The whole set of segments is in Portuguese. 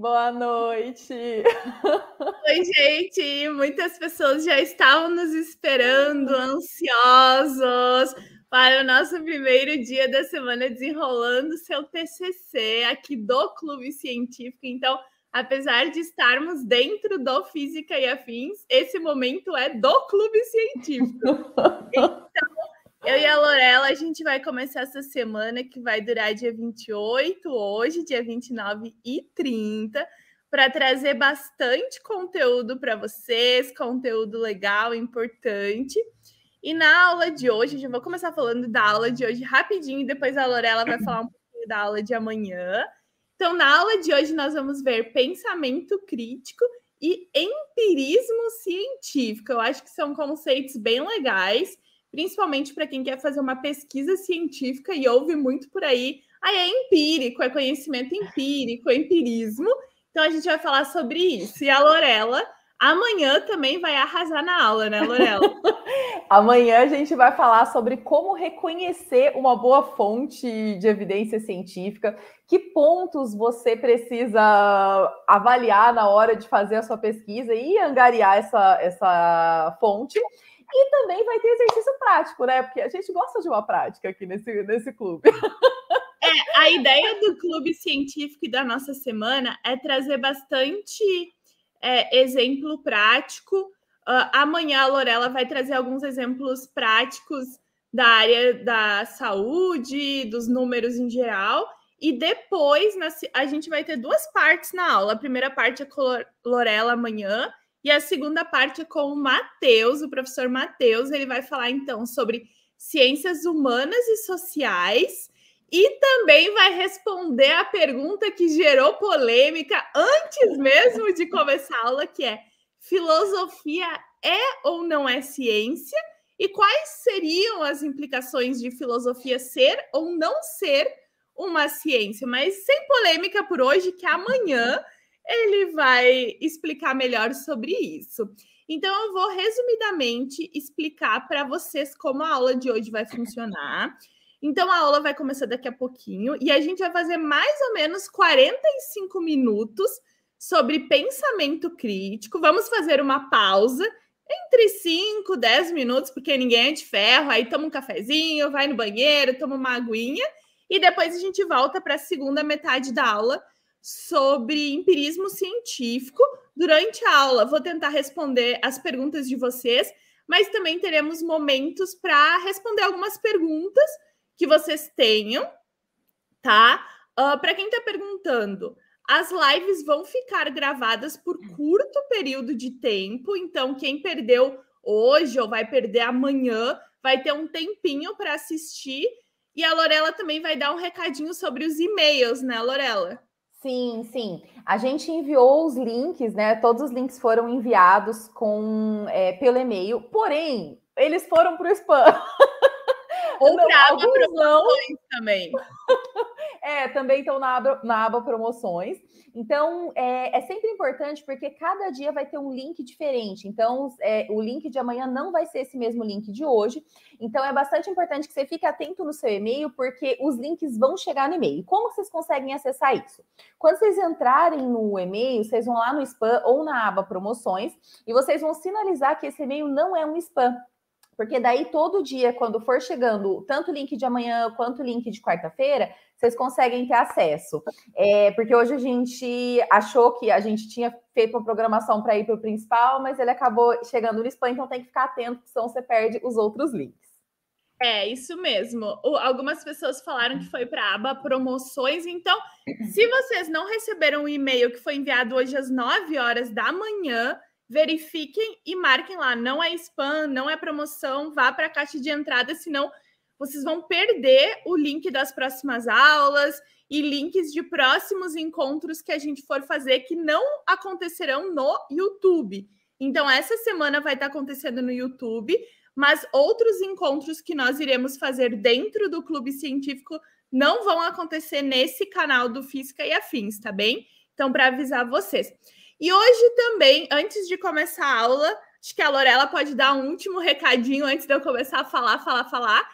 Boa noite. Oi, gente. Muitas pessoas já estavam nos esperando, ansiosos, para o nosso primeiro dia da semana desenrolando seu TCC aqui do Clube Científico. Então, apesar de estarmos dentro do Física e Afins, esse momento é do Clube Científico. Então, eu e a Lorela, a gente vai começar essa semana que vai durar dia 28, hoje, dia 29 e 30, para trazer bastante conteúdo para vocês, conteúdo legal, importante. E na aula de hoje, já vou começar falando da aula de hoje rapidinho, e depois a Lorela vai falar um pouquinho da aula de amanhã. Então, na aula de hoje, nós vamos ver pensamento crítico e empirismo científico. Eu acho que são conceitos bem legais, principalmente para quem quer fazer uma pesquisa científica e ouve muito por aí. É empírico, é conhecimento empírico, é empirismo. Então, a gente vai falar sobre isso. E a Lorela, amanhã também vai arrasar na aula, né, Lorela? Amanhã a gente vai falar sobre como reconhecer uma boa fonte de evidência científica, que pontos você precisa avaliar na hora de fazer a sua pesquisa e angariar essa fonte. E também vai ter exercício prático, né? Porque a gente gosta de uma prática aqui nesse clube. A ideia do Clube Científico e da nossa semana é trazer bastante exemplo prático. Amanhã a Lorela vai trazer alguns exemplos práticos da área da saúde, dos números em geral. E depois a gente vai ter duas partes na aula. A primeira parte é com a Lorela amanhã, e a segunda parte é com o Matheus, o professor Matheus. Ele vai falar, então, sobre ciências humanas e sociais, e também vai responder a pergunta que gerou polêmica antes mesmo de começar a aula, que é: filosofia é ou não é ciência? E quais seriam as implicações de filosofia ser ou não ser uma ciência? Mas sem polêmica por hoje, que amanhã ele vai explicar melhor sobre isso. Então, eu vou resumidamente explicar para vocês como a aula de hoje vai funcionar. Então, a aula vai começar daqui a pouquinho e a gente vai fazer mais ou menos 45 minutos sobre pensamento crítico. Vamos fazer uma pausa entre 5 e 10 minutos, porque ninguém é de ferro. Aí toma um cafezinho, vai no banheiro, toma uma aguinha e depois a gente volta para a segunda metade da aula sobre empirismo científico. Durante a aula, vou tentar responder as perguntas de vocês, mas também teremos momentos para responder algumas perguntas que vocês tenham, tá? Para quem está perguntando, as lives vão ficar gravadas por curto período de tempo, então quem perdeu hoje ou vai perder amanhã vai ter um tempinho para assistir. E a Lorela também vai dar um recadinho sobre os e-mails, né, Lorela? Sim. A gente enviou os links, né? Todos os links foram enviados pelo e-mail, porém, eles foram para o spam. Ou para aba promoções também. Também estão na aba promoções. Então, é sempre importante, porque cada dia vai ter um link diferente. Então, o link de amanhã não vai ser esse mesmo link de hoje. Então, é bastante importante que você fique atento no seu e-mail, porque os links vão chegar no e-mail. Como vocês conseguem acessar isso? Quando vocês entrarem no e-mail, vocês vão lá no spam ou na aba promoções, e vocês vão sinalizar que esse e-mail não é um spam. Porque daí, todo dia, quando for chegando tanto o link de amanhã quanto o link de quarta-feira, vocês conseguem ter acesso. Porque hoje a gente achou que a gente tinha feito uma programação para ir para o principal, mas ele acabou chegando no spam, então tem que ficar atento, senão você perde os outros links. É, isso mesmo. Algumas pessoas falaram que foi para a aba promoções. Então, se vocês não receberam o e-mail que foi enviado hoje às 9 horas da manhã, verifiquem e marquem lá. Não é spam, não é promoção, vá para a caixa de entrada, senão vocês vão perder o link das próximas aulas e links de próximos encontros que a gente for fazer, que não acontecerão no YouTube. Então, essa semana vai estar acontecendo no YouTube, mas outros encontros que nós iremos fazer dentro do Clube Científico não vão acontecer nesse canal do Física e Afins, tá bem? Então, para avisar vocês. E hoje também, antes de começar a aula, acho que a Lorela pode dar um último recadinho antes de eu começar a falar,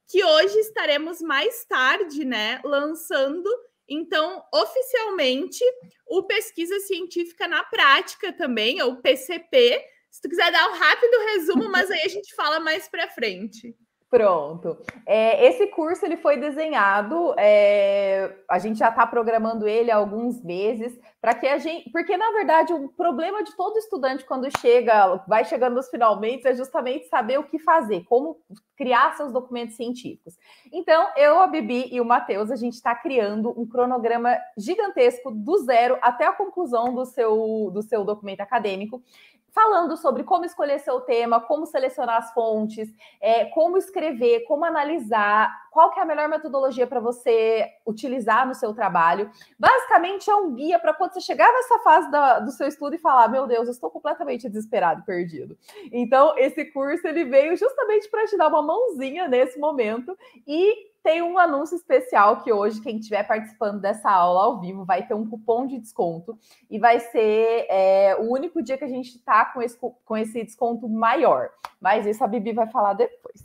que hoje estaremos mais tarde, né, lançando Então, oficialmente, o Pesquisa Científica na Prática também, ou PCP. Se tu quiser dar um rápido resumo, mas aí a gente fala mais para frente. Pronto. Esse curso ele foi desenhado, a gente já está programando ele há alguns meses, para que a gente. Porque, na verdade, o problema de todo estudante quando vai chegando nos finalmente, é justamente saber o que fazer, como criar seus documentos científicos. Então, eu, a Bibi e o Matheus, a gente está criando um cronograma gigantesco do zero até a conclusão do seu documento acadêmico, falando sobre como escolher seu tema, como selecionar as fontes, como escrever, como analisar, qual que é a melhor metodologia para você utilizar no seu trabalho. Basicamente, é um guia para quando você chegar nessa fase do seu estudo e falar, meu Deus, eu estou completamente desesperado e perdido. Então, esse curso ele veio justamente para te dar uma mãozinha nesse momento e tem um anúncio especial que hoje, quem estiver participando dessa aula ao vivo, vai ter um cupom de desconto e vai ser o único dia que a gente está com esse desconto maior. Mas isso a Bibi vai falar depois.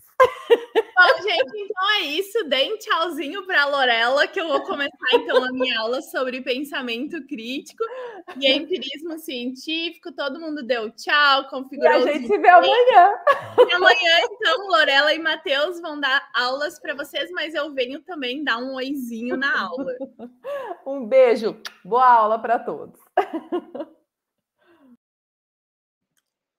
Bom, gente, então é isso. Deem tchauzinho para a Lorela, que eu vou começar, então, a minha aula sobre pensamento crítico e empirismo científico. Todo mundo deu tchau, configurou. E a gente se vê amanhã. E amanhã, então, Lorela e Matheus vão dar aulas para vocês, mas eu venho também dar um oizinho na aula. Um beijo. Boa aula para todos.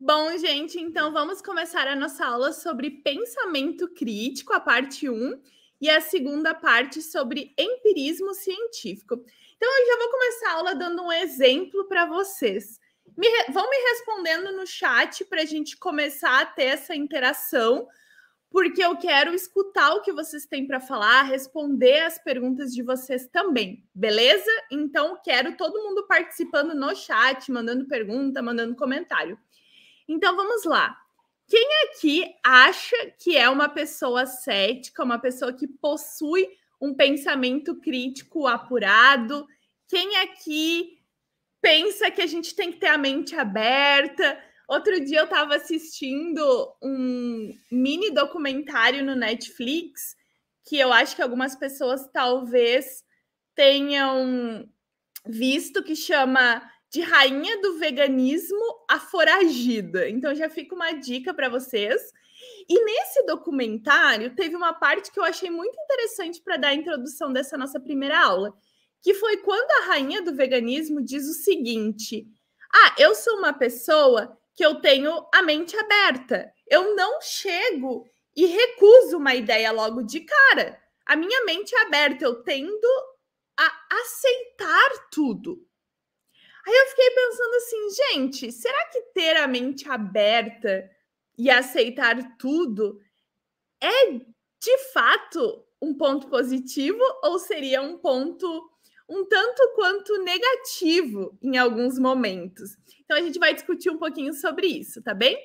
Bom, gente, então vamos começar a nossa aula sobre pensamento crítico, a parte 1, e a segunda parte sobre empirismo científico. Então, eu já vou começar a aula dando um exemplo para vocês. Vão me respondendo no chat para a gente começar a ter essa interação, porque eu quero escutar o que vocês têm para falar, responder as perguntas de vocês também, beleza? Então, quero todo mundo participando no chat, mandando pergunta, mandando comentário. Então, vamos lá. Quem aqui acha que é uma pessoa cética, uma pessoa que possui um pensamento crítico apurado? Quem aqui pensa que a gente tem que ter a mente aberta? Outro dia eu estava assistindo um mini documentário no Netflix, que eu acho que algumas pessoas talvez tenham visto, que chama De Rainha do Veganismo a Foragida. Então já fica uma dica para vocês. E nesse documentário teve uma parte que eu achei muito interessante para dar a introdução dessa nossa primeira aula, que foi quando a rainha do veganismo diz o seguinte: eu sou uma pessoa que eu tenho a mente aberta. Eu não chego e recuso uma ideia logo de cara. A minha mente é aberta, eu tendo a aceitar tudo. Aí eu fiquei pensando assim, gente, será que ter a mente aberta e aceitar tudo é de fato um ponto positivo ou seria um ponto um tanto quanto negativo em alguns momentos? Então a gente vai discutir um pouquinho sobre isso, tá bem?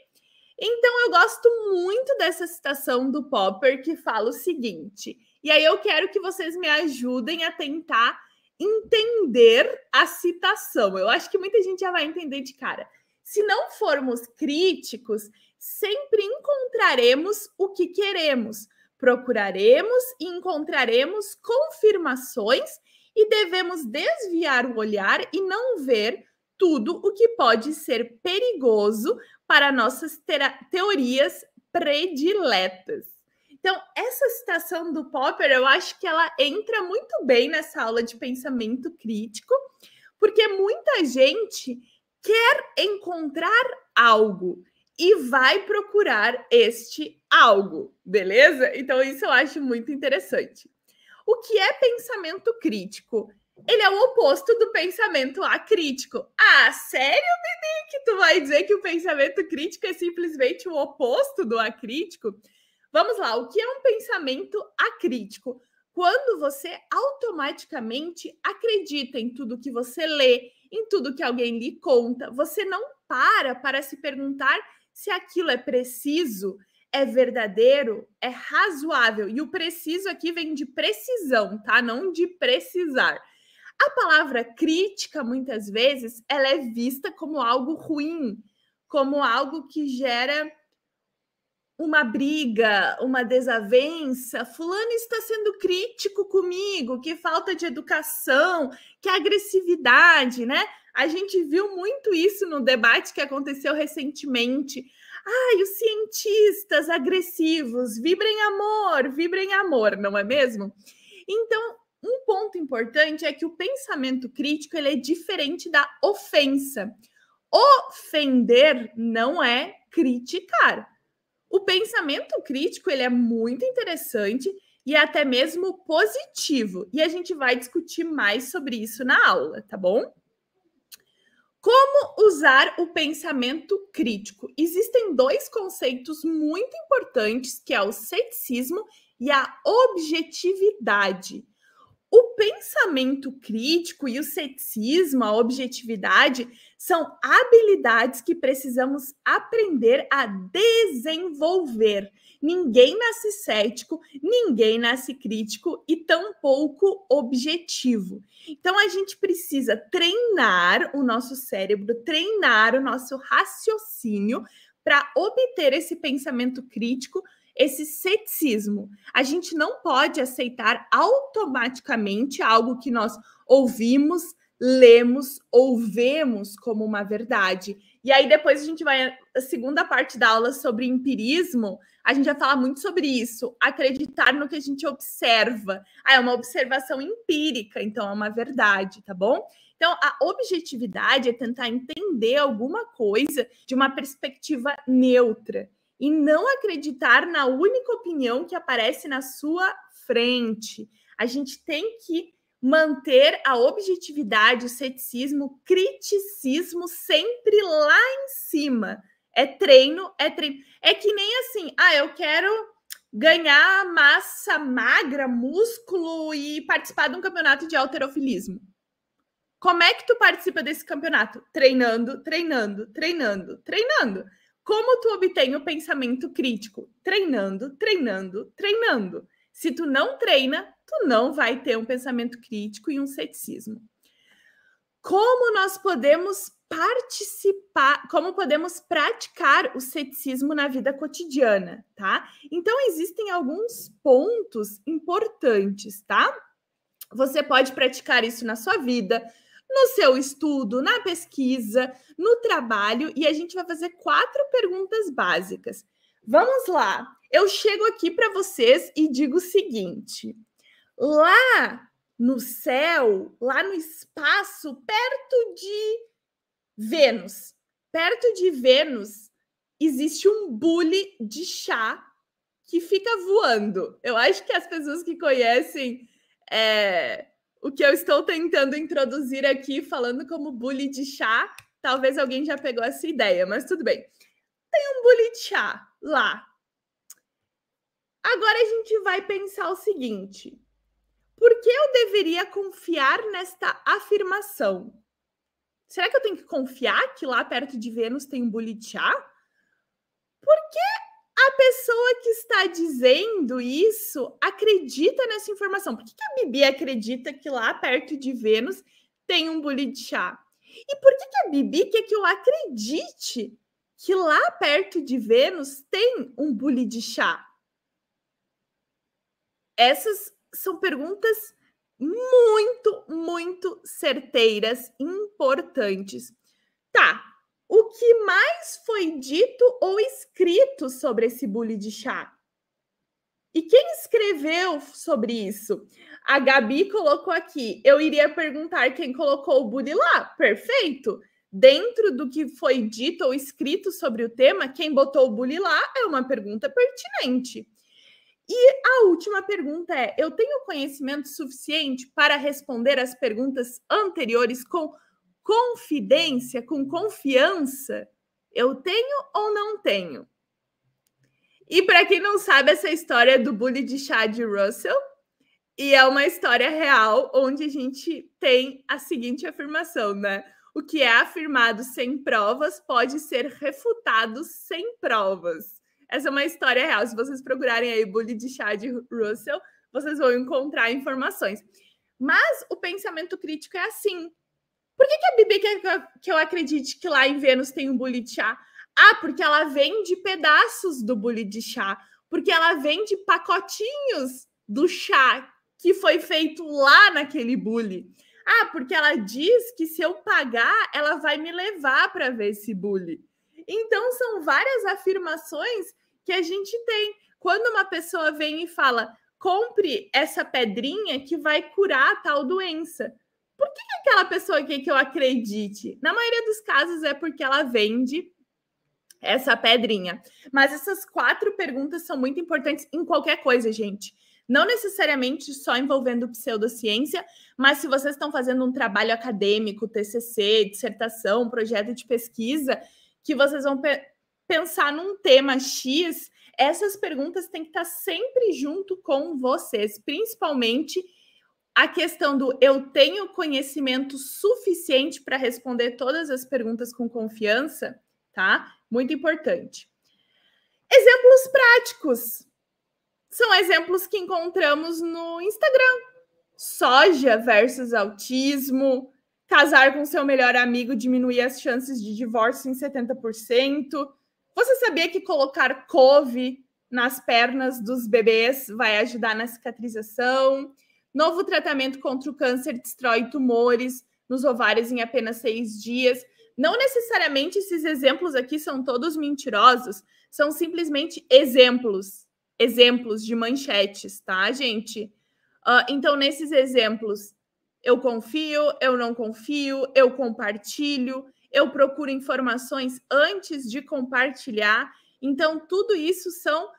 Então eu gosto muito dessa citação do Popper que fala o seguinte, e aí eu quero que vocês me ajudem a tentar entender a citação. Eu acho que muita gente já vai entender de cara. Se não formos críticos, sempre encontraremos o que queremos, procuraremos e encontraremos confirmações e devemos desviar o olhar e não ver tudo o que pode ser perigoso para nossas teorias prediletas. Então, essa citação do Popper, eu acho que ela entra muito bem nessa aula de pensamento crítico, porque muita gente quer encontrar algo e vai procurar este algo, beleza? Então, isso eu acho muito interessante. O que é pensamento crítico? Ele é o oposto do pensamento acrítico. Sério, Bibi, que tu vai dizer que o pensamento crítico é simplesmente o oposto do acrítico? Vamos lá, o que é um pensamento acrítico? Quando você automaticamente acredita em tudo que você lê, em tudo que alguém lhe conta, você não para se perguntar se aquilo é preciso, é verdadeiro, é razoável. E o preciso aqui vem de precisão, tá? Não de precisar. A palavra crítica, muitas vezes, ela é vista como algo ruim, como algo que gera uma briga, uma desavença, fulano está sendo crítico comigo, que falta de educação, que agressividade, né? A gente viu muito isso no debate que aconteceu recentemente. Ai, os cientistas agressivos, vibrem amor, não é mesmo? Então, um ponto importante é que o pensamento crítico ele é diferente da ofensa. Ofender não é criticar. O pensamento crítico ele é muito interessante e até mesmo positivo. E a gente vai discutir mais sobre isso na aula, tá bom? Como usar o pensamento crítico? Existem dois conceitos muito importantes, que é o ceticismo e a objetividade. O pensamento crítico e o ceticismo, a objetividade, são habilidades que precisamos aprender a desenvolver. Ninguém nasce cético, ninguém nasce crítico e tampouco objetivo. Então, a gente precisa treinar o nosso cérebro, treinar o nosso raciocínio para obter esse pensamento crítico, esse ceticismo. A gente não pode aceitar automaticamente algo que nós ouvimos, lemos ou vemos como uma verdade. E aí depois a gente vai, a segunda parte da aula sobre empirismo, a gente vai falar muito sobre isso, acreditar no que a gente observa. É uma observação empírica, então é uma verdade, tá bom? Então, a objetividade é tentar entender alguma coisa de uma perspectiva neutra e não acreditar na única opinião que aparece na sua frente. A gente tem que manter a objetividade, o ceticismo, criticismo sempre lá em cima. É treino, é treino. É que nem assim, eu quero ganhar massa magra, músculo e participar de um campeonato de halterofilismo. Como é que tu participa desse campeonato? Treinando, treinando, treinando, treinando. Como tu obtém o pensamento crítico? Treinando, treinando, treinando. Se tu não treina, tu não vai ter um pensamento crítico e um ceticismo. Como nós podemos participar, como podemos praticar o ceticismo na vida cotidiana, tá? Então, existem alguns pontos importantes, tá? Você pode praticar isso na sua vida, no seu estudo, na pesquisa, no trabalho, e a gente vai fazer 4 perguntas básicas. Vamos lá. Eu chego aqui para vocês e digo o seguinte: lá no céu, lá no espaço, perto de Vênus, existe um bule de chá que fica voando. Eu acho que as pessoas que conhecem o que eu estou tentando introduzir aqui, falando como bule de chá, talvez alguém já pegou essa ideia, mas tudo bem. Tem um bule de chá lá. Agora a gente vai pensar o seguinte: por que eu deveria confiar nesta afirmação? Será que eu tenho que confiar que lá perto de Vênus tem um bule de chá? Por que a pessoa que está dizendo isso acredita nessa informação? Por que a Bibi acredita que lá perto de Vênus tem um bule de chá? E por que a Bibi quer que eu acredite que lá perto de Vênus tem um bule de chá? Essas são perguntas muito, muito certeiras, importantes. Tá. O que mais foi dito ou escrito sobre esse bule de chá? E quem escreveu sobre isso? A Gabi colocou aqui. Eu iria perguntar quem colocou o bule lá. Perfeito. Dentro do que foi dito ou escrito sobre o tema, quem botou o bule lá é uma pergunta pertinente. E a última pergunta é: eu tenho conhecimento suficiente para responder as perguntas anteriores com confidência, com confiança? Eu tenho ou não tenho? E para quem não sabe, essa história é do bule de chá de Russell, e é uma história real, onde a gente tem a seguinte afirmação, né? O que é afirmado sem provas pode ser refutado sem provas. Essa é uma história real. Se vocês procurarem aí bule de chá de Russell, vocês vão encontrar informações. Mas o pensamento crítico é assim. Por que a Bibi quer que eu acredite que lá em Vênus tem um bule de chá? Ah, porque ela vende pedaços do bule de chá, porque ela vende pacotinhos do chá que foi feito lá naquele bule. Ah, porque ela diz que se eu pagar, ela vai me levar para ver esse bule. Então, são várias afirmações que a gente tem. Quando uma pessoa vem e fala, compre essa pedrinha que vai curar tal doença. Por que aquela pessoa quer que eu acredite? Na maioria dos casos é porque ela vende essa pedrinha. Mas essas 4 perguntas são muito importantes em qualquer coisa, gente. Não necessariamente só envolvendo pseudociência, mas se vocês estão fazendo um trabalho acadêmico, TCC, dissertação, projeto de pesquisa, que vocês vão pensar num tema X, essas perguntas têm que estar sempre junto com vocês, principalmente a questão do eu tenho conhecimento suficiente para responder todas as perguntas com confiança, tá? Muito importante. Exemplos práticos. São exemplos que encontramos no Instagram. Soja versus autismo. Casar com seu melhor amigo diminuir as chances de divórcio em 70%. Você sabia que colocar couve nas pernas dos bebês vai ajudar na cicatrização? Novo tratamento contra o câncer destrói tumores nos ovários em apenas 6 dias. Não necessariamente esses exemplos aqui são todos mentirosos, são simplesmente exemplos de manchetes, tá, gente? Então, nesses exemplos, eu confio, eu não confio, eu compartilho, eu procuro informações antes de compartilhar. Então, tudo isso são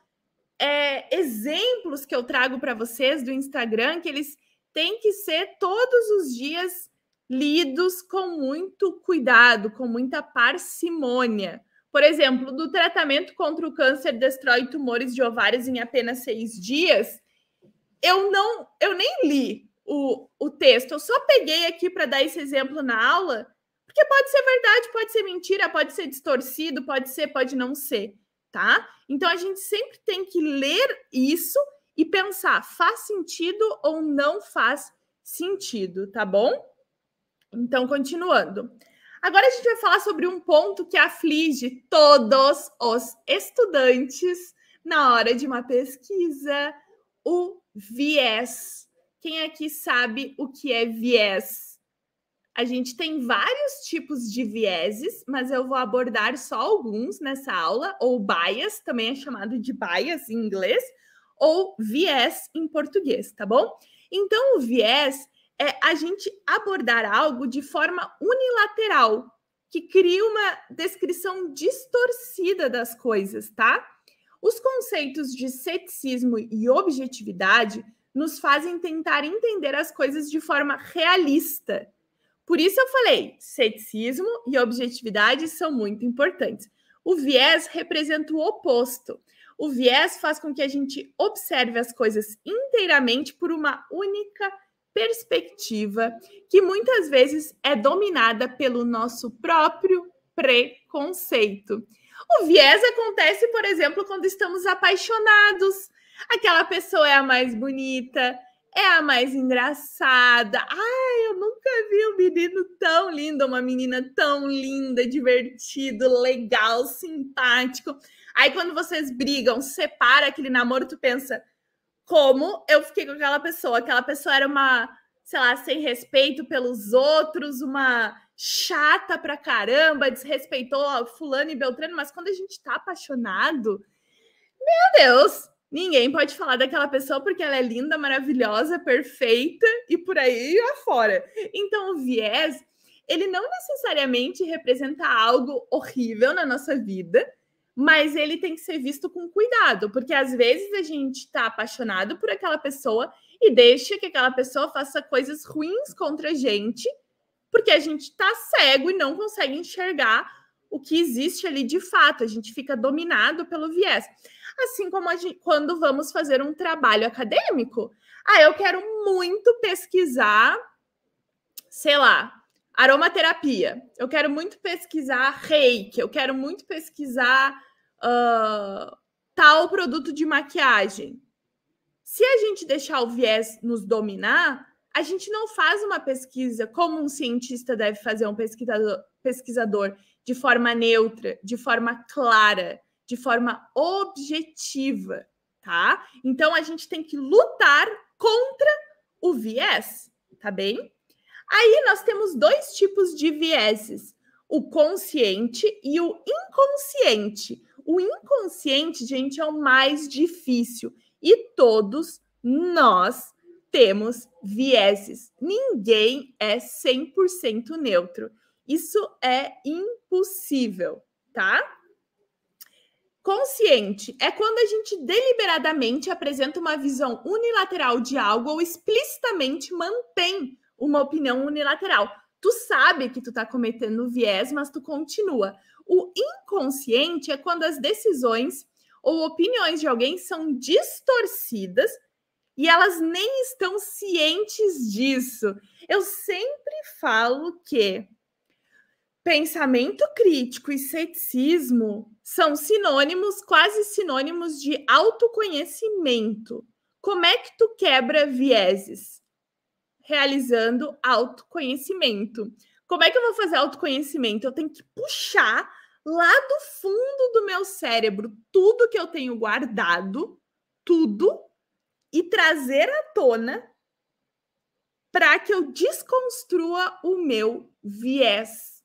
exemplos que eu trago para vocês do Instagram, que eles têm que ser todos os dias lidos com muito cuidado, com muita parcimônia. Por exemplo, do tratamento contra o câncer destrói tumores de ovários em apenas 6 dias, eu nem li o texto, eu só peguei aqui para dar esse exemplo na aula, porque pode ser verdade, pode ser mentira, pode ser distorcido, pode ser, pode não ser, tá? Então, a gente sempre tem que ler isso e pensar, faz sentido ou não faz sentido, tá bom? Então, continuando. Agora a gente vai falar sobre um ponto que aflige todos os estudantes na hora de uma pesquisa, o viés. Quem aqui sabe o que é viés? A gente tem vários tipos de vieses, mas eu vou abordar só alguns nessa aula, ou bias, também é chamado de bias em inglês, ou viés em português, tá bom? Então, o viés é a gente abordar algo de forma unilateral, que cria uma descrição distorcida das coisas, tá? Os conceitos de ceticismo e objetividade nos fazem tentar entender as coisas de forma realista. Por isso eu falei, ceticismo e objetividade são muito importantes. O viés representa o oposto. O viés faz com que a gente observe as coisas inteiramente por uma única perspectiva, que muitas vezes é dominada pelo nosso próprio preconceito. O viés acontece, por exemplo, quando estamos apaixonados. Aquela pessoa é a mais bonita, é a mais engraçada. Ai, eu nunca vi um menino tão lindo, uma menina tão linda, divertido, legal, simpático. Aí quando vocês brigam, separa aquele namoro, tu pensa, como eu fiquei com aquela pessoa? Aquela pessoa era uma, sei lá, sem respeito pelos outros, uma chata pra caramba, desrespeitou a fulano e beltrano, mas quando a gente tá apaixonado, meu Deus, ninguém pode falar daquela pessoa porque ela é linda, maravilhosa, perfeita e por aí afora. Então, o viés, ele não necessariamente representa algo horrível na nossa vida, mas ele tem que ser visto com cuidado, porque às vezes a gente está apaixonado por aquela pessoa e deixa que aquela pessoa faça coisas ruins contra a gente, porque a gente está cego e não consegue enxergar o que existe ali de fato, a gente fica dominado pelo viés. Assim como quando vamos fazer um trabalho acadêmico, eu quero muito pesquisar, sei lá, aromaterapia, eu quero muito pesquisar reiki, eu quero muito pesquisar tal produto de maquiagem. Se a gente deixar o viés nos dominar, a gente não faz uma pesquisa como um cientista deve fazer, um pesquisador de forma neutra, de forma clara, de forma objetiva, tá? Então, a gente tem que lutar contra o viés, tá bem? Aí, nós temos dois tipos de vieses, o consciente e o inconsciente. O inconsciente, gente, é o mais difícil. E todos nós temos vieses. Ninguém é 100% neutro. Isso é impossível, tá? Consciente é quando a gente deliberadamente apresenta uma visão unilateral de algo ou explicitamente mantém uma opinião unilateral. Tu sabe que tu tá cometendo viés, mas tu continua. O inconsciente é quando as decisões ou opiniões de alguém são distorcidas e elas nem estão cientes disso. Eu sempre falo que pensamento crítico e ceticismo são sinônimos, quase sinônimos de autoconhecimento. Como é que tu quebra vieses? Realizando autoconhecimento. Como é que eu vou fazer autoconhecimento? Eu tenho que puxar lá do fundo do meu cérebro tudo que eu tenho guardado, tudo, e trazer à tona para que eu desconstrua o meu viés.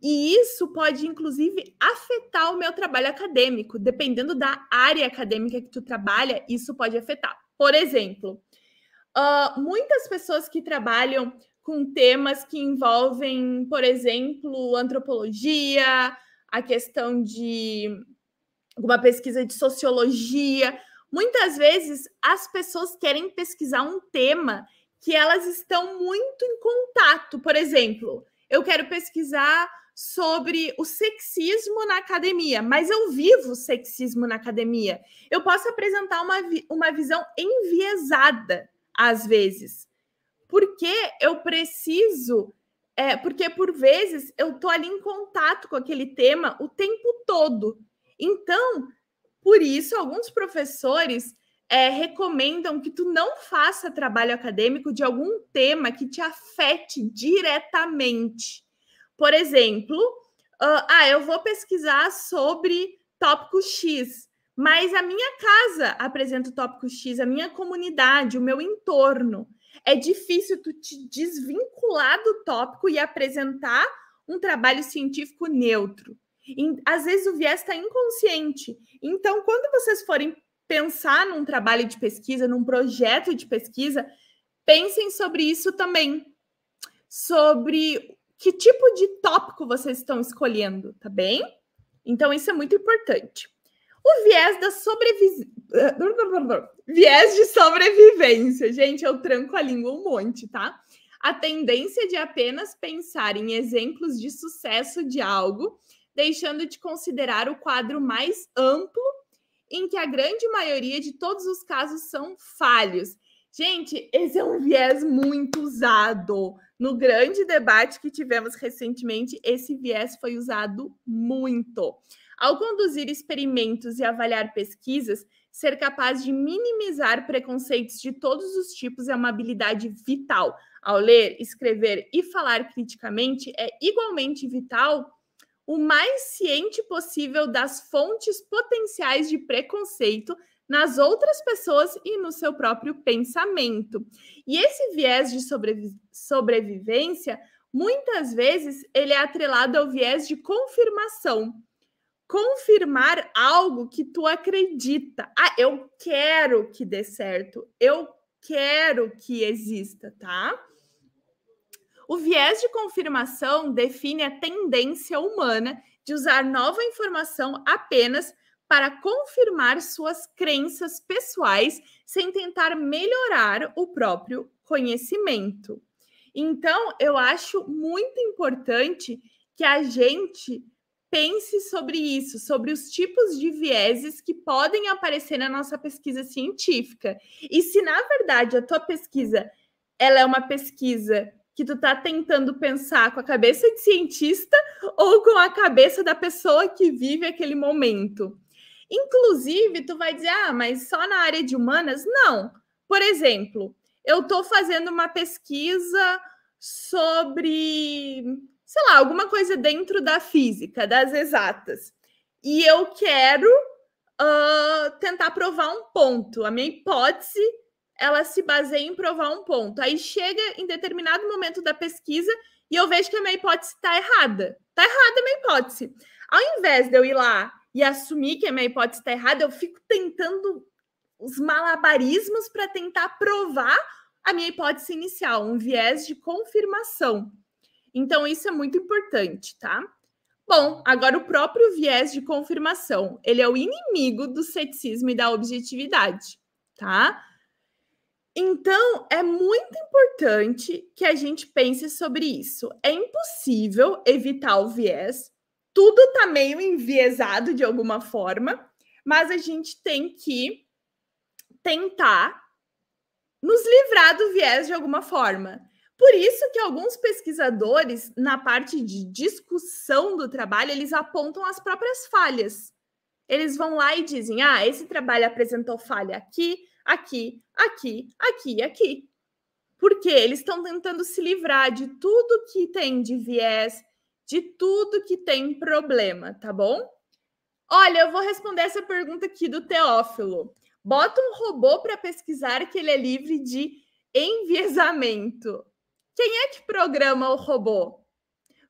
E isso pode, inclusive, afetar o meu trabalho acadêmico. Dependendo da área acadêmica que tu trabalha, isso pode afetar. Por exemplo, muitas pessoas que trabalham com temas que envolvem, por exemplo, antropologia, a questão de alguma pesquisa de sociologia, muitas vezes as pessoas querem pesquisar um tema que elas estão muito em contato. Por exemplo, eu quero pesquisar sobre o sexismo na academia, mas eu vivo sexismo na academia. Eu posso apresentar uma visão enviesada, às vezes, porque eu preciso, porque por vezes eu estou ali em contato com aquele tema o tempo todo. Então, por isso, alguns professores recomendam que tu não faça trabalho acadêmico de algum tema que te afete diretamente. Por exemplo, eu vou pesquisar sobre tópico X, mas a minha casa apresenta o tópico X, a minha comunidade, o meu entorno. É difícil tu te desvincular do tópico e apresentar um trabalho científico neutro. Às vezes o viés está inconsciente. Então, quando vocês forem pensar num trabalho de pesquisa, num projeto de pesquisa, pensem sobre isso também. Sobre que tipo de tópico vocês estão escolhendo, tá bem? Então, isso é muito importante. O viés da viés de sobrevivência. Gente, eu tranco a língua um monte, tá? A tendência de apenas pensar em exemplos de sucesso de algo, deixando de considerar o quadro mais amplo, em que a grande maioria de todos os casos são falhos. Gente, esse é um viés muito usado. No grande debate que tivemos recentemente, esse viés foi usado muito. Ao conduzir experimentos e avaliar pesquisas, ser capaz de minimizar preconceitos de todos os tipos é uma habilidade vital. Ao ler, escrever e falar criticamente, é igualmente vital o mais ciente possível das fontes potenciais de preconceito nas outras pessoas e no seu próprio pensamento. E esse viés de sobrevivência, muitas vezes, ele é atrelado ao viés de confirmação. Confirmar algo que tu acredita. Eu quero que dê certo. Eu quero que exista, tá? O viés de confirmação define a tendência humana de usar nova informação apenas para confirmar suas crenças pessoais sem tentar melhorar o próprio conhecimento. Então, eu acho muito importante que a gente pense sobre isso, sobre os tipos de vieses que podem aparecer na nossa pesquisa científica. E se, na verdade, a tua pesquisa ela é uma pesquisa que tu tá tentando pensar com a cabeça de cientista ou com a cabeça da pessoa que vive aquele momento. Inclusive, tu vai dizer, mas só na área de humanas? Não. Por exemplo, eu estou fazendo uma pesquisa sobre, sei lá, alguma coisa dentro da física, das exatas, e eu quero tentar provar um ponto. A minha hipótese, ela se baseia em provar um ponto. Aí chega em determinado momento da pesquisa e eu vejo que a minha hipótese está errada. Está errada a minha hipótese. Ao invés de eu ir lá e assumir que a minha hipótese está errada, eu fico tentando os malabarismos para tentar provar a minha hipótese inicial, um viés de confirmação. Então, isso é muito importante, tá? Bom, agora o próprio viés de confirmação, ele é o inimigo do ceticismo e da objetividade, tá? Então, é muito importante que a gente pense sobre isso. É impossível evitar o viés, tudo tá meio enviesado de alguma forma, mas a gente tem que tentar nos livrar do viés de alguma forma. Por isso que alguns pesquisadores, na parte de discussão do trabalho, eles apontam as próprias falhas. Eles vão lá e dizem, esse trabalho apresentou falha aqui, aqui, aqui, aqui, aqui. Porque eles estão tentando se livrar de tudo que tem de viés, de tudo que tem problema, tá bom? Olha, eu vou responder essa pergunta aqui do Teófilo. Bota um robô para pesquisar que ele é livre de enviesamento. Quem é que programa o robô?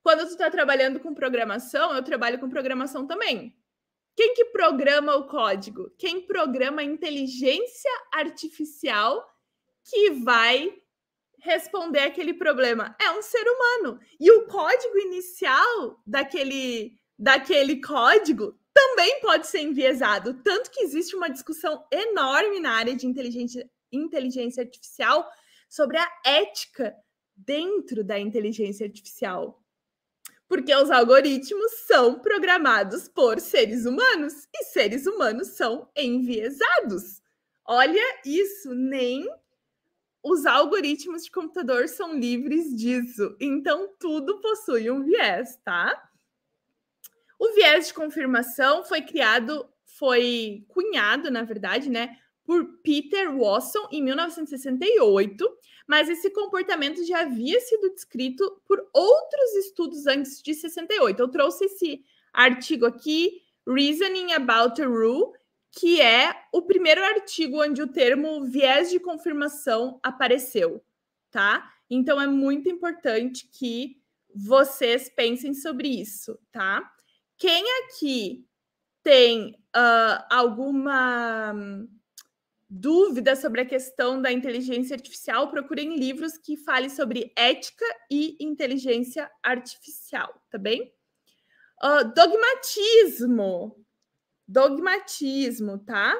Quando tu está trabalhando com programação, eu trabalho com programação também. Quem que programa o código? Quem programa a inteligência artificial que vai responder aquele problema? É um ser humano. E o código inicial daquele código também pode ser enviesado. Tanto que existe uma discussão enorme na área de inteligência artificial sobre a ética dentro da inteligência artificial. Porque os algoritmos são programados por seres humanos e seres humanos são enviesados. Olha isso, nem os algoritmos de computador são livres disso. Então, tudo possui um viés, tá? O viés de confirmação foi cunhado, na verdade, né, por Peter Watson em 1968, mas esse comportamento já havia sido descrito por outros estudos antes de 68. Eu trouxe esse artigo aqui, Reasoning About a Rule, que é o primeiro artigo onde o termo viés de confirmação apareceu, tá? Então, é muito importante que vocês pensem sobre isso, tá? Quem aqui tem alguma dúvida sobre a questão da inteligência artificial, procurem livros que falem sobre ética e inteligência artificial, tá bem? Dogmatismo, tá?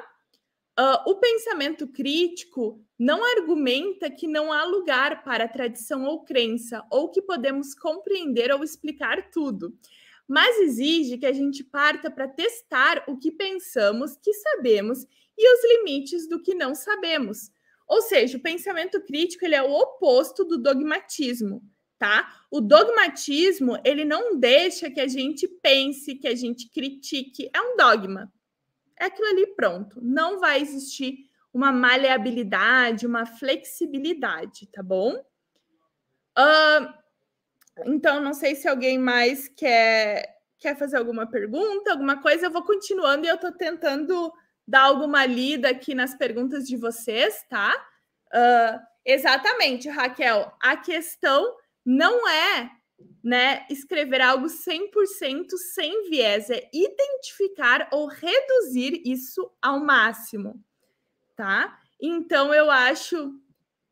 O pensamento crítico não argumenta que não há lugar para tradição ou crença, ou que podemos compreender ou explicar tudo, mas exige que a gente parta para testar o que pensamos, que sabemos e os limites do que não sabemos. Ou seja, o pensamento crítico ele é o oposto do dogmatismo, tá? O dogmatismo, ele não deixa que a gente pense, que a gente critique. É um dogma. É aquilo ali, pronto. Não vai existir uma maleabilidade, uma flexibilidade, tá bom? Então, não sei se alguém mais quer fazer alguma pergunta, alguma coisa. Eu vou continuando e eu estou tentando dar alguma lida aqui nas perguntas de vocês, tá? Exatamente, Raquel. A questão não é, né, escrever algo 100% sem viés, é identificar ou reduzir isso ao máximo, tá? Então, eu acho,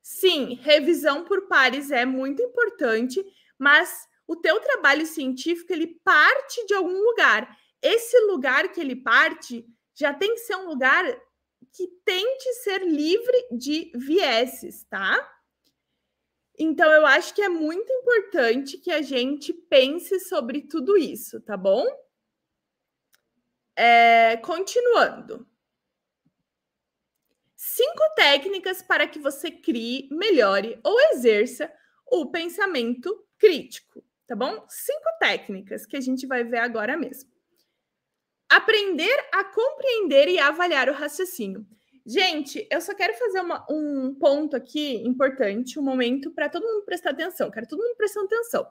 sim, revisão por pares é muito importante, mas o teu trabalho científico, ele parte de algum lugar. Esse lugar que ele parte já tem que ser um lugar que tente ser livre de vieses, tá? Então, eu acho que é muito importante que a gente pense sobre tudo isso, tá bom? Continuando. 5 técnicas para que você crie, melhore ou exerça o pensamento crítico, tá bom? 5 técnicas que a gente vai ver agora mesmo. Aprender a compreender e avaliar o raciocínio. Gente, eu só quero fazer um ponto aqui importante, um momento para todo mundo prestar atenção. Quero todo mundo prestando atenção.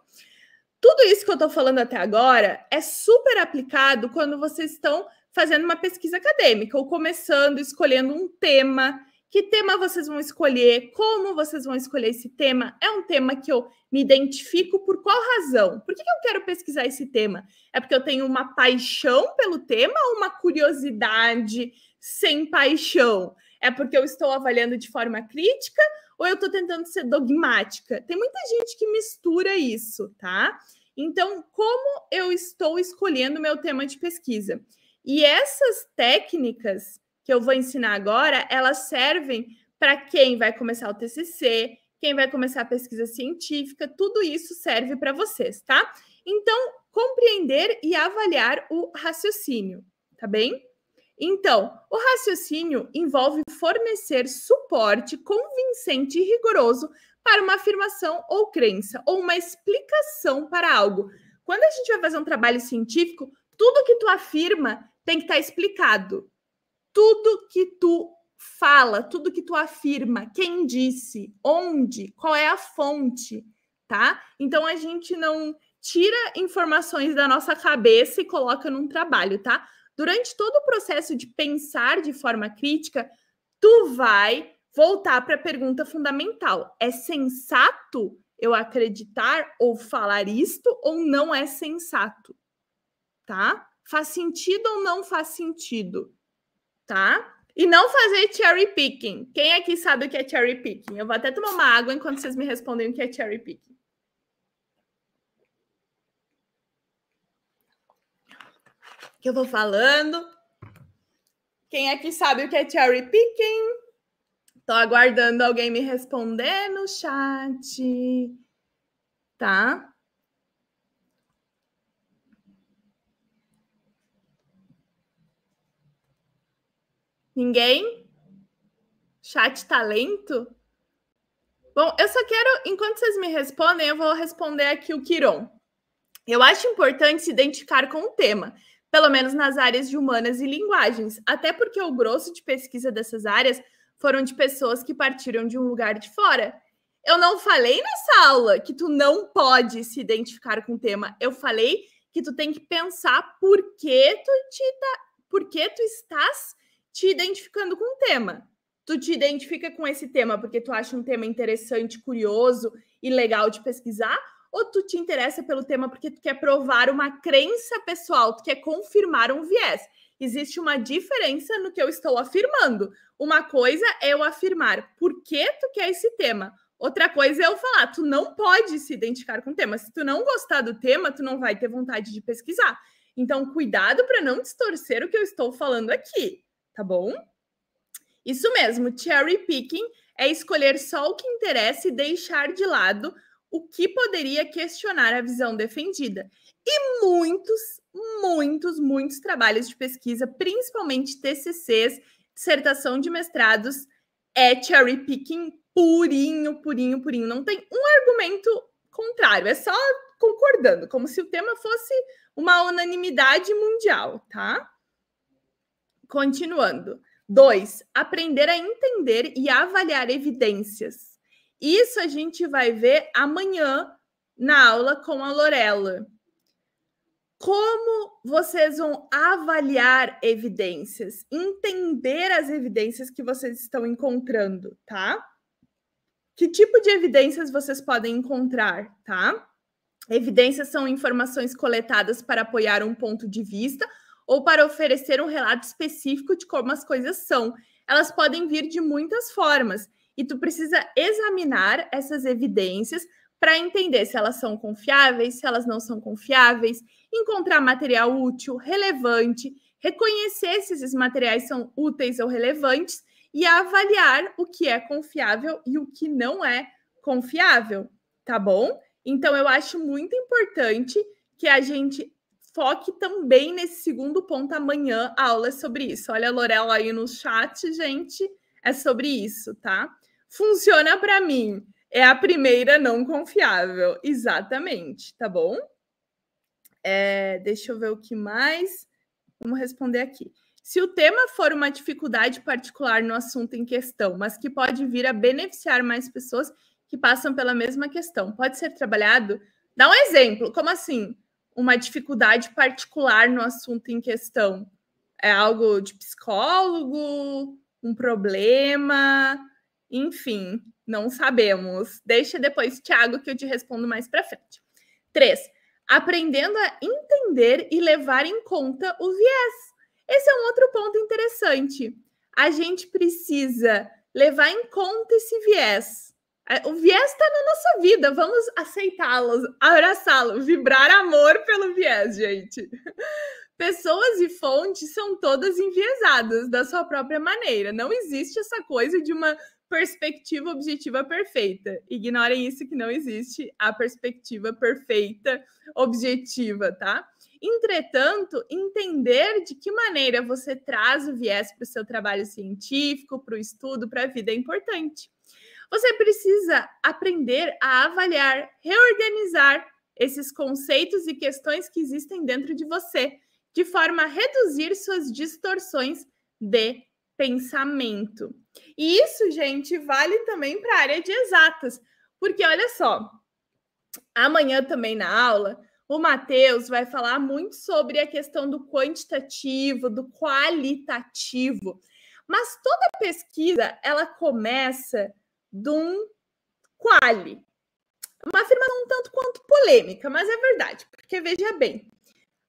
Tudo isso que eu estou falando até agora é super aplicado quando vocês estão fazendo uma pesquisa acadêmica ou começando, escolhendo um tema. Que tema vocês vão escolher? Como vocês vão escolher esse tema? É um tema que eu me identifico por qual razão? Por que eu quero pesquisar esse tema? É porque eu tenho uma paixão pelo tema ou uma curiosidade sem paixão? É porque eu estou avaliando de forma crítica ou eu estou tentando ser dogmática? Tem muita gente que mistura isso, tá? Então, como eu estou escolhendo meu tema de pesquisa? E essas técnicas que eu vou ensinar agora, elas servem para quem vai começar o TCC, quem vai começar a pesquisa científica, tudo isso serve para vocês, tá? Então, compreender e avaliar o raciocínio, tá bem? Então, o raciocínio envolve fornecer suporte convincente e rigoroso para uma afirmação ou crença, ou uma explicação para algo. Quando a gente vai fazer um trabalho científico, tudo que tu afirma tem que estar explicado. Tudo que tu fala, tudo que tu afirma, quem disse, onde, qual é a fonte, tá? Então, a gente não tira informações da nossa cabeça e coloca num trabalho, tá? Durante todo o processo de pensar de forma crítica, tu vai voltar para a pergunta fundamental. É sensato eu acreditar ou falar isto ou não é sensato? Tá? Faz sentido ou não faz sentido? Tá? E não fazer cherry picking. Quem aqui sabe o que é cherry picking? Eu vou até tomar uma água enquanto vocês me respondem o que é cherry picking. Que eu vou falando. Quem aqui sabe o que é cherry picking? Tô aguardando alguém me responder no chat. Tá? Ninguém? Chat tá lento? Bom, eu só quero, enquanto vocês me respondem, eu vou responder aqui o Quiron. Eu acho importante se identificar com o tema, pelo menos nas áreas de humanas e linguagens, até porque o grosso de pesquisa dessas áreas foram de pessoas que partiram de um lugar de fora. Eu não falei nessa aula que tu não pode se identificar com o tema. Eu falei que tu tem que pensar por que tu estás te identificando com o tema. Tu te identifica com esse tema porque tu acha um tema interessante, curioso e legal de pesquisar? Ou tu te interessa pelo tema porque tu quer provar uma crença pessoal, tu quer confirmar um viés? Existe uma diferença no que eu estou afirmando. Uma coisa é eu afirmar por que tu quer esse tema. Outra coisa é eu falar, tu não pode se identificar com o tema. Se tu não gostar do tema, tu não vai ter vontade de pesquisar. Então, cuidado para não distorcer o que eu estou falando aqui, tá bom? Isso mesmo, cherry picking é escolher só o que interessa e deixar de lado o que poderia questionar a visão defendida. E muitos trabalhos de pesquisa, principalmente TCCs, dissertação de mestrados, é cherry picking purinho. Não tem um argumento contrário, é só concordando, como se o tema fosse uma unanimidade mundial, tá? Continuando. 2, aprender a entender e avaliar evidências. Isso a gente vai ver amanhã na aula com a Lorela. Como vocês vão avaliar evidências, entender as evidências que vocês estão encontrando, tá? Que tipo de evidências vocês podem encontrar, tá? Evidências são informações coletadas para apoiar um ponto de vista ou para oferecer um relato específico de como as coisas são. Elas podem vir de muitas formas e tu precisa examinar essas evidências para entender se elas são confiáveis, se elas não são confiáveis, encontrar material útil, relevante, reconhecer se esses materiais são úteis ou relevantes e avaliar o que é confiável e o que não é confiável, tá bom? Então, eu acho muito importante que a gente foque também nesse segundo ponto. Amanhã a aula é sobre isso. Olha a Lorela aí no chat, gente. É sobre isso, tá? Funciona para mim. É a primeira não confiável. Exatamente, tá bom? Deixa eu ver o que mais. Vamos responder aqui. Se o tema for uma dificuldade particular no assunto em questão, mas que pode vir a beneficiar mais pessoas que passam pela mesma questão, pode ser trabalhado? Dá um exemplo. Como assim? Uma dificuldade particular no assunto em questão? É algo de psicólogo? Um problema? Enfim, não sabemos. Deixa depois, Thiago, que eu te respondo mais para frente. 3. Aprendendo a entender e levar em conta o viés. Esse é um outro ponto interessante. A gente precisa levar em conta esse viés. O viés está na nossa vida, vamos aceitá-lo, abraçá-lo, vibrar amor pelo viés, gente. Pessoas e fontes são todas enviesadas da sua própria maneira. Não existe essa coisa de uma perspectiva objetiva perfeita. Ignorem isso, que não existe a perspectiva perfeita objetiva, tá? Entretanto, entender de que maneira você traz o viés para o seu trabalho científico, para o estudo, para a vida é importante. Você precisa aprender a avaliar, reorganizar esses conceitos e questões que existem dentro de você, de forma a reduzir suas distorções de pensamento. E isso, gente, vale também para a área de exatas, porque olha só, amanhã também na aula, o Matheus vai falar muito sobre a questão do quantitativo, do qualitativo, mas toda pesquisa, ela começa de um quali. Uma afirmação um tanto quanto polêmica, mas é verdade, porque veja bem,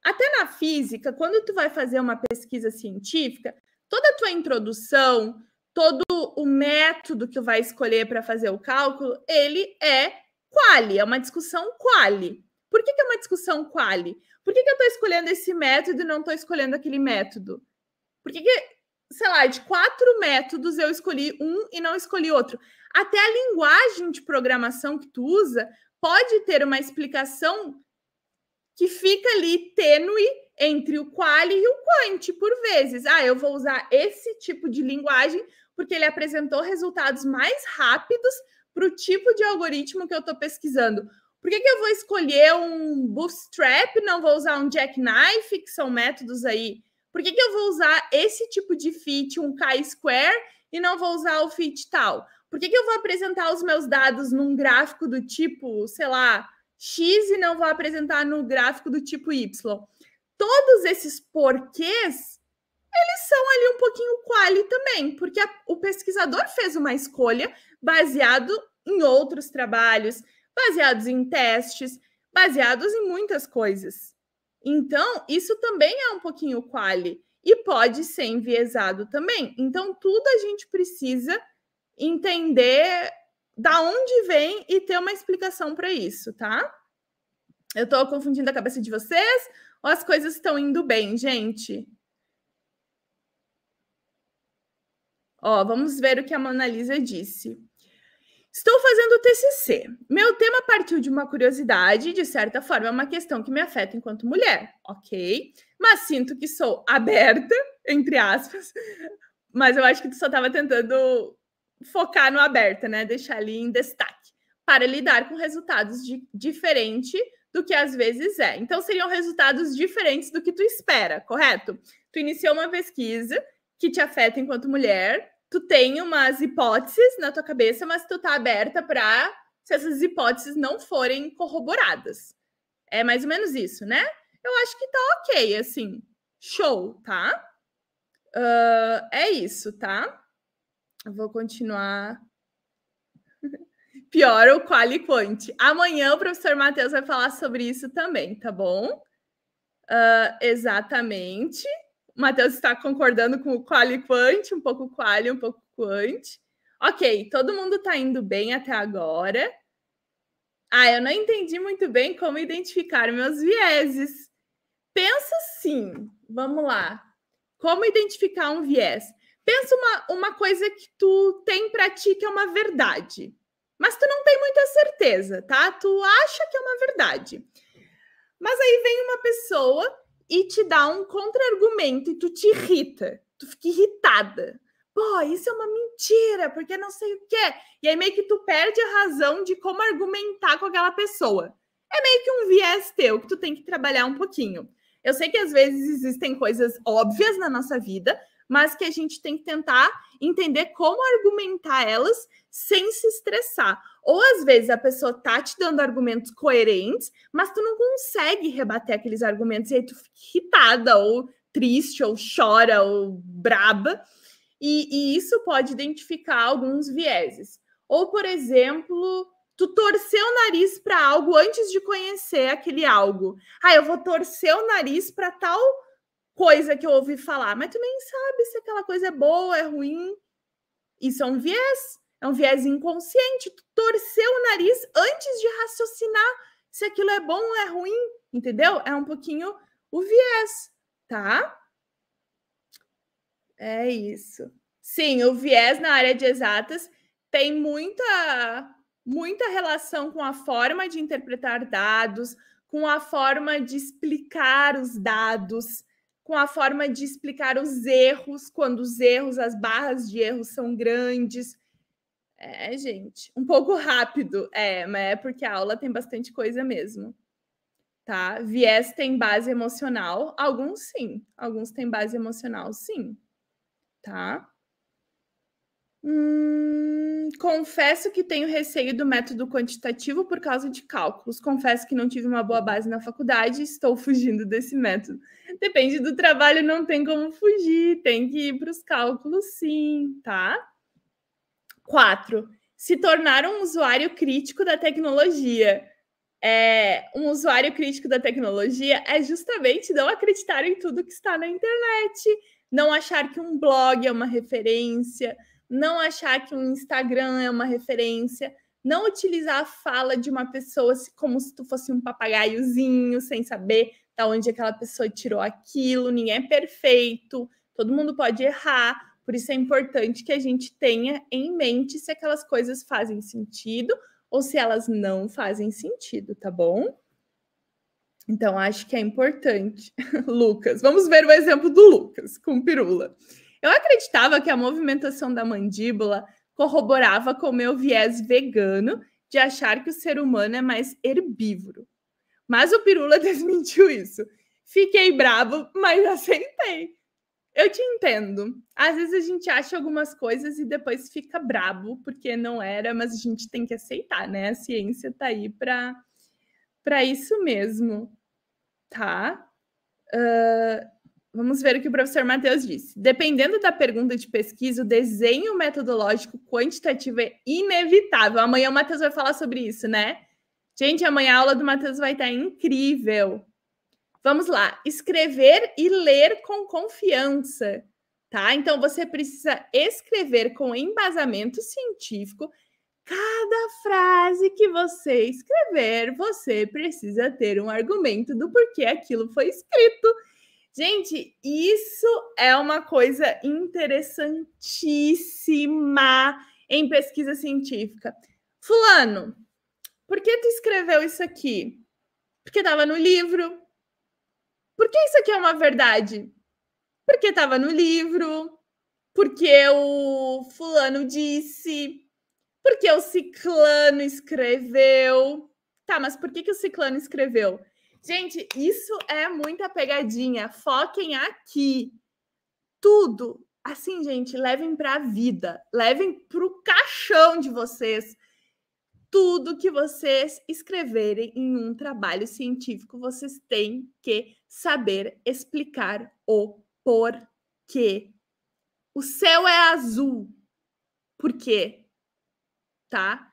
até na física, quando tu vai fazer uma pesquisa científica, toda a tua introdução, todo o método que tu vai escolher para fazer o cálculo, ele é quali, é uma discussão quali. Por que é uma discussão quali? Por que eu estou escolhendo esse método e não estou escolhendo aquele método? Por que, sei lá, de 4 métodos eu escolhi um e não escolhi outro? Até a linguagem de programação que tu usa pode ter uma explicação que fica ali tênue entre o quali e o quant, por vezes. Eu vou usar esse tipo de linguagem porque ele apresentou resultados mais rápidos para o tipo de algoritmo que eu estou pesquisando. Por que eu vou escolher um Bootstrap e não vou usar um Jackknife, que são métodos aí? Por que eu vou usar esse tipo de fit, um chi-square, e não vou usar o fit tal? Por que eu vou apresentar os meus dados num gráfico do tipo, sei lá, X e não vou apresentar no gráfico do tipo Y? Todos esses porquês, eles são ali um pouquinho quali também, porque o pesquisador fez uma escolha baseado em outros trabalhos, baseados em testes, baseados em muitas coisas. Então, isso também é um pouquinho quali e pode ser enviesado também. Então, tudo a gente precisa entender da onde vem e ter uma explicação para isso, tá? Eu estou confundindo a cabeça de vocês ou as coisas estão indo bem, gente? Vamos ver o que a Mona Lisa disse. Estou fazendo o TCC. Meu tema partiu de uma curiosidade, de certa forma, é uma questão que me afeta enquanto mulher, ok? Mas sinto que sou aberta, entre aspas, mas eu acho que tu só estava tentando focar no aberta, né? Deixar ali em destaque, para lidar com resultados diferentes do que às vezes é. Então, seriam resultados diferentes do que tu espera, correto? Tu iniciou uma pesquisa que te afeta enquanto mulher, tu tem umas hipóteses na tua cabeça, mas tu tá aberta para se essas hipóteses não forem corroboradas. É mais ou menos isso, né? Eu acho que tá ok, assim. Show, tá? É isso, tá? Eu vou continuar. Pior o quali e quant. Amanhã o professor Matheus vai falar sobre isso também, tá bom? Exatamente. O Matheus está concordando com o quali e quant, um pouco quali, um pouco quant. Ok, todo mundo está indo bem até agora. Eu não entendi muito bem como identificar meus vieses. Pensa assim, vamos lá. Como identificar um viés? Pensa uma coisa que tu tem para ti que é uma verdade, mas tu não tem muita certeza, tá? Tu acha que é uma verdade. Mas aí vem uma pessoa e te dá um contra-argumento e tu te irrita, tu fica irritada. Pô, isso é uma mentira, porque não sei o quê. E aí meio que tu perde a razão de como argumentar com aquela pessoa. É meio que um viés teu que tu tem que trabalhar um pouquinho. Eu sei que às vezes existem coisas óbvias na nossa vida, mas que a gente tem que tentar entender como argumentar elas sem se estressar. Ou às vezes a pessoa tá te dando argumentos coerentes, mas tu não consegue rebater aqueles argumentos e aí tu fica irritada, ou triste, ou chora, ou braba. E isso pode identificar alguns vieses. Ou, por exemplo, tu torcer o nariz para algo antes de conhecer aquele algo. Eu vou torcer o nariz para tal coisa que eu ouvi falar, mas tu nem sabe se aquela coisa é boa, é ruim. Isso é um viés inconsciente. Tu torcer o nariz antes de raciocinar se aquilo é bom ou é ruim, entendeu? É um pouquinho o viés, tá? É isso. Sim, o viés na área de exatas tem muita relação com a forma de interpretar dados, com a forma de explicar os dados, com a forma de explicar os erros, quando os erros, as barras de erros são grandes. Gente, um pouco rápido, mas é porque a aula tem bastante coisa mesmo. Tá? Viés tem base emocional, alguns sim, alguns têm base emocional, sim. Tá? Confesso que tenho receio do método quantitativo por causa de cálculos. Confesso que não tive uma boa base na faculdade e estou fugindo desse método. Depende do trabalho, não tem como fugir, tem que ir para os cálculos, sim, tá? 4. Se tornar um usuário crítico da tecnologia. Um usuário crítico da tecnologia é justamente não acreditar em tudo que está na internet, não achar que um blog é uma referência, não achar que um Instagram é uma referência, não utilizar a fala de uma pessoa como se tu fosse um papagaiozinho, sem saber de onde aquela pessoa tirou aquilo. Ninguém é perfeito, todo mundo pode errar, por isso é importante que a gente tenha em mente se aquelas coisas fazem sentido ou se elas não fazem sentido, tá bom? Então, acho que é importante. Lucas, vamos ver o exemplo do Lucas com pirula. Eu acreditava que a movimentação da mandíbula corroborava com o meu viés vegano de achar que o ser humano é mais herbívoro. Mas o pirula desmentiu isso. Fiquei bravo, mas aceitei. Eu te entendo. Às vezes a gente acha algumas coisas e depois fica bravo, porque não era, mas a gente tem que aceitar, né? A ciência tá aí para isso mesmo, tá? Vamos ver o que o professor Matheus disse. Dependendo da pergunta de pesquisa, o desenho metodológico quantitativo é inevitável. Amanhã o Matheus vai falar sobre isso, né? Gente, amanhã a aula do Matheus vai estar incrível. Vamos lá. Escrever e ler com confiança, tá? Então, você precisa escrever com embasamento científico. Cada frase que você escrever, você precisa ter um argumento do porquê aquilo foi escrito. Gente, isso é uma coisa interessantíssima em pesquisa científica. Fulano, por que tu escreveu isso aqui? Porque estava no livro. Por que isso aqui é uma verdade? Porque estava no livro. Porque o fulano disse. Porque o ciclano escreveu. Tá, mas por que o ciclano escreveu? Gente, isso é muita pegadinha. Foquem aqui. Tudo. Assim, gente, levem para a vida. Levem para o caixão de vocês. Tudo que vocês escreverem em um trabalho científico, vocês têm que saber explicar o porquê. O céu é azul. Por quê? Tá?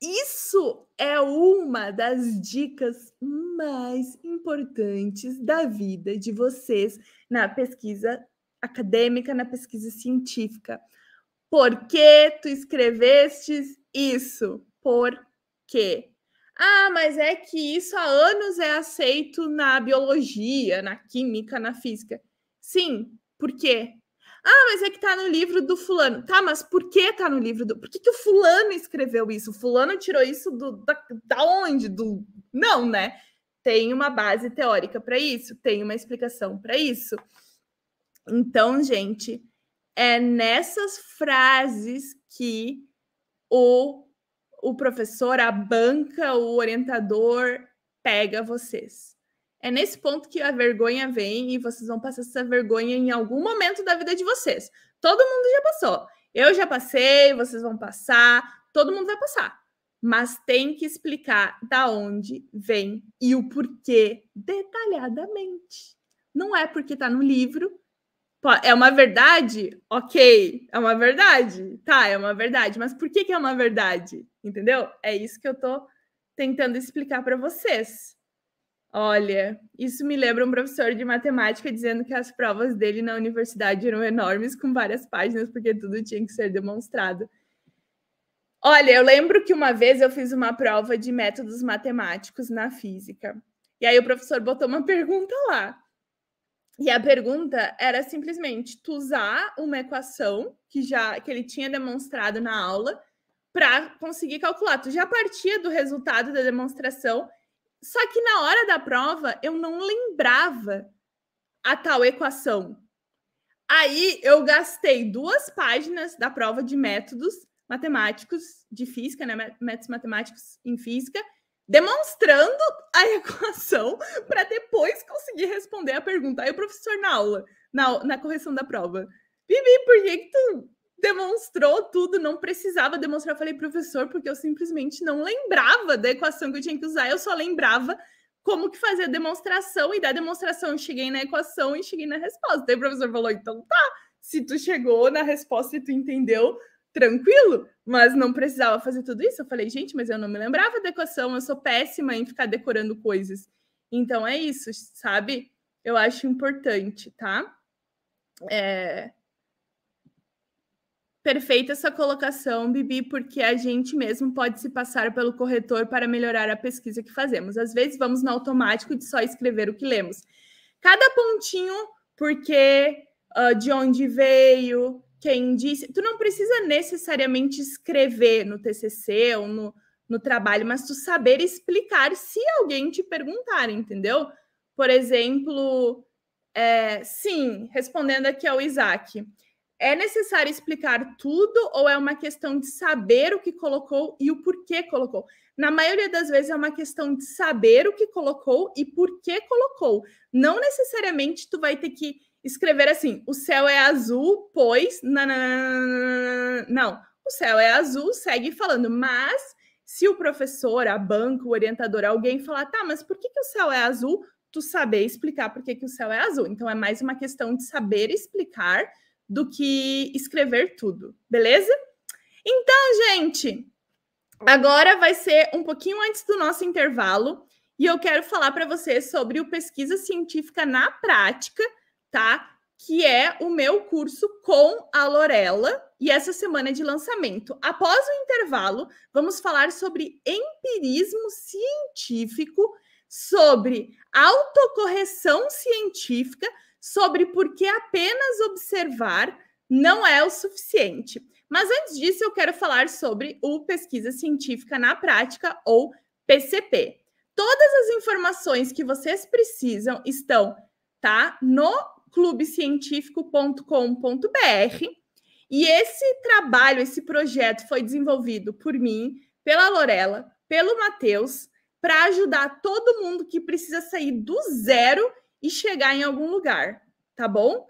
Isso é uma das dicas mais importantes da vida de vocês na pesquisa acadêmica, na pesquisa científica. Por que tu escrevestes isso? Por quê? Mas é que isso há anos é aceito na biologia, na química, na física. Sim, por quê? Mas é que tá no livro do fulano. Tá, mas por que tá no livro do... Por que o fulano escreveu isso? O fulano tirou isso da onde? Não, né? Tem uma base teórica para isso, tem uma explicação para isso. Então, gente, é nessas frases que o professor, a banca, o orientador pega vocês. É nesse ponto que a vergonha vem e vocês vão passar essa vergonha em algum momento da vida de vocês. Todo mundo já passou. Eu já passei, vocês vão passar, todo mundo vai passar. Mas tem que explicar da onde vem e o porquê detalhadamente. Não é porque está no livro. É uma verdade? Ok, é uma verdade. Tá, é uma verdade. Mas por que é uma verdade? Entendeu? É isso que eu tô tentando explicar para vocês. Olha, isso me lembra um professor de matemática dizendo que as provas dele na universidade eram enormes, com várias páginas, porque tudo tinha que ser demonstrado. Olha, eu lembro que uma vez eu fiz uma prova de métodos matemáticos na física. E aí o professor botou uma pergunta lá. E a pergunta era simplesmente tu usar uma equação que ele tinha demonstrado na aula para conseguir calcular. Tu já partia do resultado da demonstração, só que na hora da prova eu não lembrava a tal equação. Aí eu gastei 2 páginas da prova de métodos matemáticos de física, né? Métodos matemáticos em física, demonstrando a equação para depois conseguir responder a pergunta. Aí o professor na aula, na correção da prova, Bibi, por que tu demonstrou tudo? Não precisava demonstrar. Eu falei, professor, porque eu simplesmente não lembrava da equação que eu tinha que usar. Eu só lembrava como que fazer a demonstração, e da demonstração eu cheguei na equação e cheguei na resposta. Aí o professor falou, então tá, se tu chegou na resposta e tu entendeu, tranquilo, mas não precisava fazer tudo isso. Eu falei, gente, mas eu não me lembrava da equação, eu sou péssima em ficar decorando coisas. Então é isso, sabe? Eu acho importante, tá? Perfeita essa colocação, Bibi, porque a gente mesmo pode se passar pelo corretor para melhorar a pesquisa que fazemos. Às vezes vamos no automático de só escrever o que lemos. Cada pontinho, porque de onde veio, quem disse. Tu não precisa necessariamente escrever no TCC ou no trabalho, mas tu saber explicar se alguém te perguntar, entendeu? Por exemplo, sim, respondendo aqui ao Isaac. É necessário explicar tudo ou é uma questão de saber o que colocou e o porquê colocou? Na maioria das vezes é uma questão de saber o que colocou e por que colocou. Não necessariamente tu vai ter que escrever assim, o céu é azul, pois... Não, o céu é azul, segue falando, mas se o professor, a banca, o orientador, alguém falar, tá, mas por que o céu é azul? Tu saber explicar por que o céu é azul. Então é mais uma questão de saber explicar do que escrever tudo, beleza? Então, gente, agora vai ser um pouquinho antes do nosso intervalo e eu quero falar para vocês sobre o Pesquisa Científica na Prática, tá? Que é o meu curso com a Lorela e essa semana de lançamento. Após o intervalo, vamos falar sobre empirismo científico, sobre autocorreção científica, sobre por que apenas observar não é o suficiente. Mas antes disso, eu quero falar sobre o Pesquisa Científica na Prática, ou PCP. Todas as informações que vocês precisam estão, tá, no clubecientifico.com.br. E esse trabalho, esse projeto foi desenvolvido por mim, pela Lorela, pelo Matheus, para ajudar todo mundo que precisa sair do zero e chegar em algum lugar, tá bom?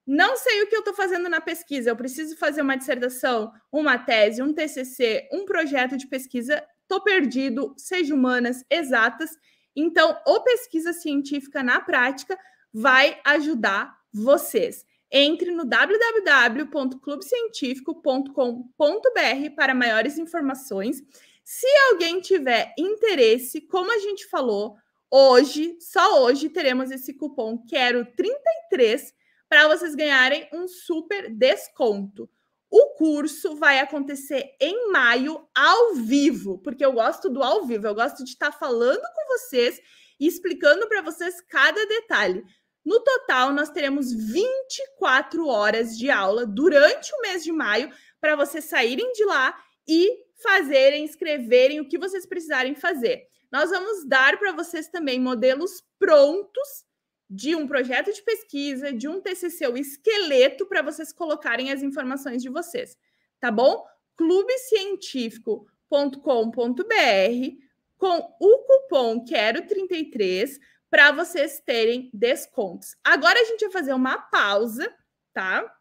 Não sei o que eu estou fazendo na pesquisa, eu preciso fazer uma dissertação, uma tese, um TCC, um projeto de pesquisa, estou perdido, seja humanas, exatas. Então, o Pesquisa Científica na Prática vai ajudar vocês. Entre no www.clubecientifico.com.br para maiores informações. Se alguém tiver interesse, como a gente falou, hoje, só hoje, teremos esse cupom QUERO33 para vocês ganharem um super desconto. O curso vai acontecer em maio, ao vivo, porque eu gosto do ao vivo, eu gosto de estar falando com vocês e explicando para vocês cada detalhe. No total, nós teremos 24 horas de aula durante o mês de maio para vocês saírem de lá e fazerem, escreverem o que vocês precisarem fazer. Nós vamos dar para vocês também modelos prontos de um projeto de pesquisa, de um TCC, o esqueleto para vocês colocarem as informações de vocês, tá bom? clubecientifico.com.br com o cupom QUERO33 para vocês terem descontos. Agora a gente vai fazer uma pausa, tá?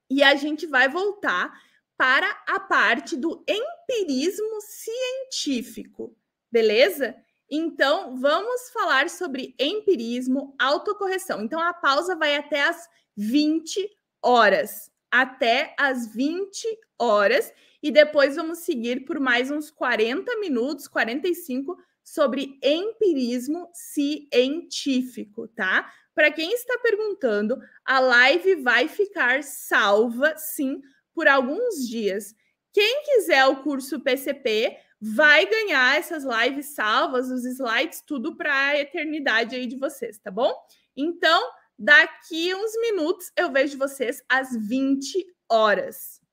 E a gente vai voltar para a parte do empirismo científico, beleza? Então, vamos falar sobre empirismo, autocorreção. Então, a pausa vai até as 20 horas. Até as 20 horas. E depois vamos seguir por mais uns 40 minutos, 45, sobre empirismo científico, tá? Para quem está perguntando, a live vai ficar salva, sim, por alguns dias. Quem quiser o curso PCP vai ganhar essas lives salvas, os slides, tudo para a eternidade aí de vocês, tá bom? Então, daqui uns minutos eu vejo vocês às 20 horas.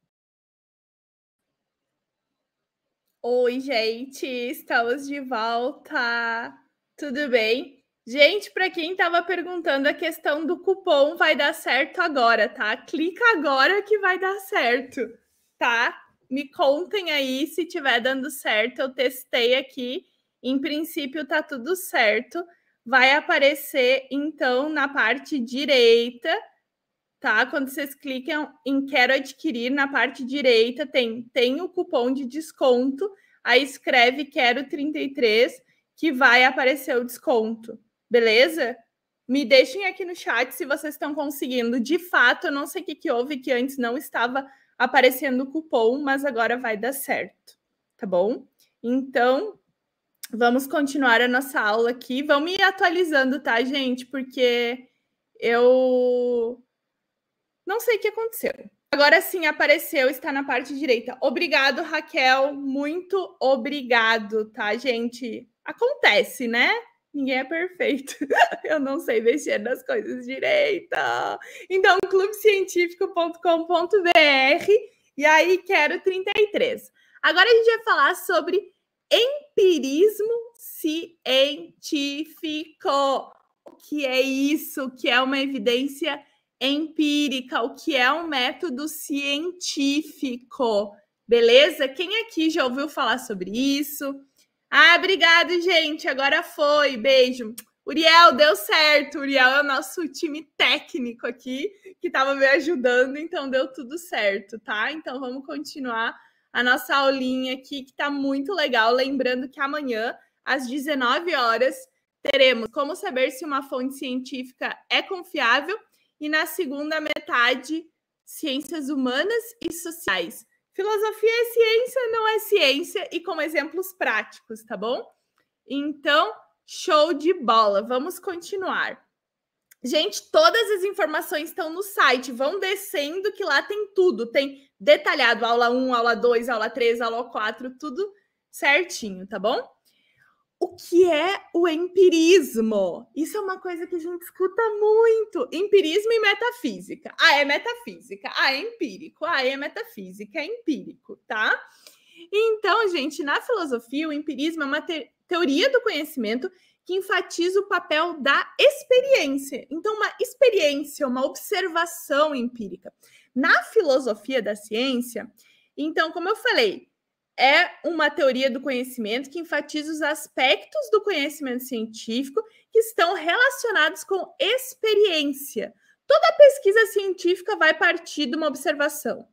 Oi, gente, estamos de volta. Tudo bem? Gente, para quem estava perguntando, a questão do cupom vai dar certo agora, tá? Clica agora que vai dar certo, tá? Me contem aí se estiver dando certo. Eu testei aqui. Em princípio, tá tudo certo. Vai aparecer, então, na parte direita, tá? Quando vocês clicam em Quero Adquirir, na parte direita tem o cupom de desconto. Aí escreve Quero 33, que vai aparecer o desconto. Beleza? Me deixem aqui no chat se vocês estão conseguindo. De fato, eu não sei o que houve, que antes não estava aparecendo o cupom, mas agora vai dar certo, tá bom? Então, vamos continuar a nossa aula aqui. Vamos ir atualizando, tá, gente? Porque eu não sei o que aconteceu. Agora sim, apareceu, está na parte direita. Obrigado, Raquel. Muito obrigado, tá, gente? Acontece, né? Ninguém é perfeito. Eu não sei mexer nas coisas direito. Então, clubecientifico.com.br e aí quero 33. Agora a gente vai falar sobre empirismo científico. O que é isso? O que é uma evidência empírica? O que é um método científico? Beleza? Quem aqui já ouviu falar sobre isso? Ah, obrigado, gente. Agora foi. Beijo. Uriel, deu certo. Uriel é o nosso time técnico aqui, que estava me ajudando, então deu tudo certo, tá? Então vamos continuar a nossa aulinha aqui, que está muito legal. Lembrando que amanhã, às 19 horas, teremos como saber se uma fonte científica é confiável e na segunda metade, ciências humanas e sociais. Filosofia é ciência, não é ciência, e com exemplos práticos, tá bom? Então, show de bola. Vamos continuar. Gente, todas as informações estão no site. Vão descendo que lá tem tudo. Tem detalhado aula 1, aula 2, aula 3, aula 4, tudo certinho, tá bom? O que é o empirismo? Isso é uma coisa que a gente escuta muito. Empirismo e metafísica. Ah, é metafísica. Ah, é empírico. Ah, é metafísica. É empírico, tá? Então, gente, na filosofia, o empirismo é uma teoria do conhecimento que enfatiza o papel da experiência. Então, uma experiência, uma observação empírica. Na filosofia da ciência, então, como eu falei, é uma teoria do conhecimento que enfatiza os aspectos do conhecimento científico que estão relacionados com experiência. Toda pesquisa científica vai partir de uma observação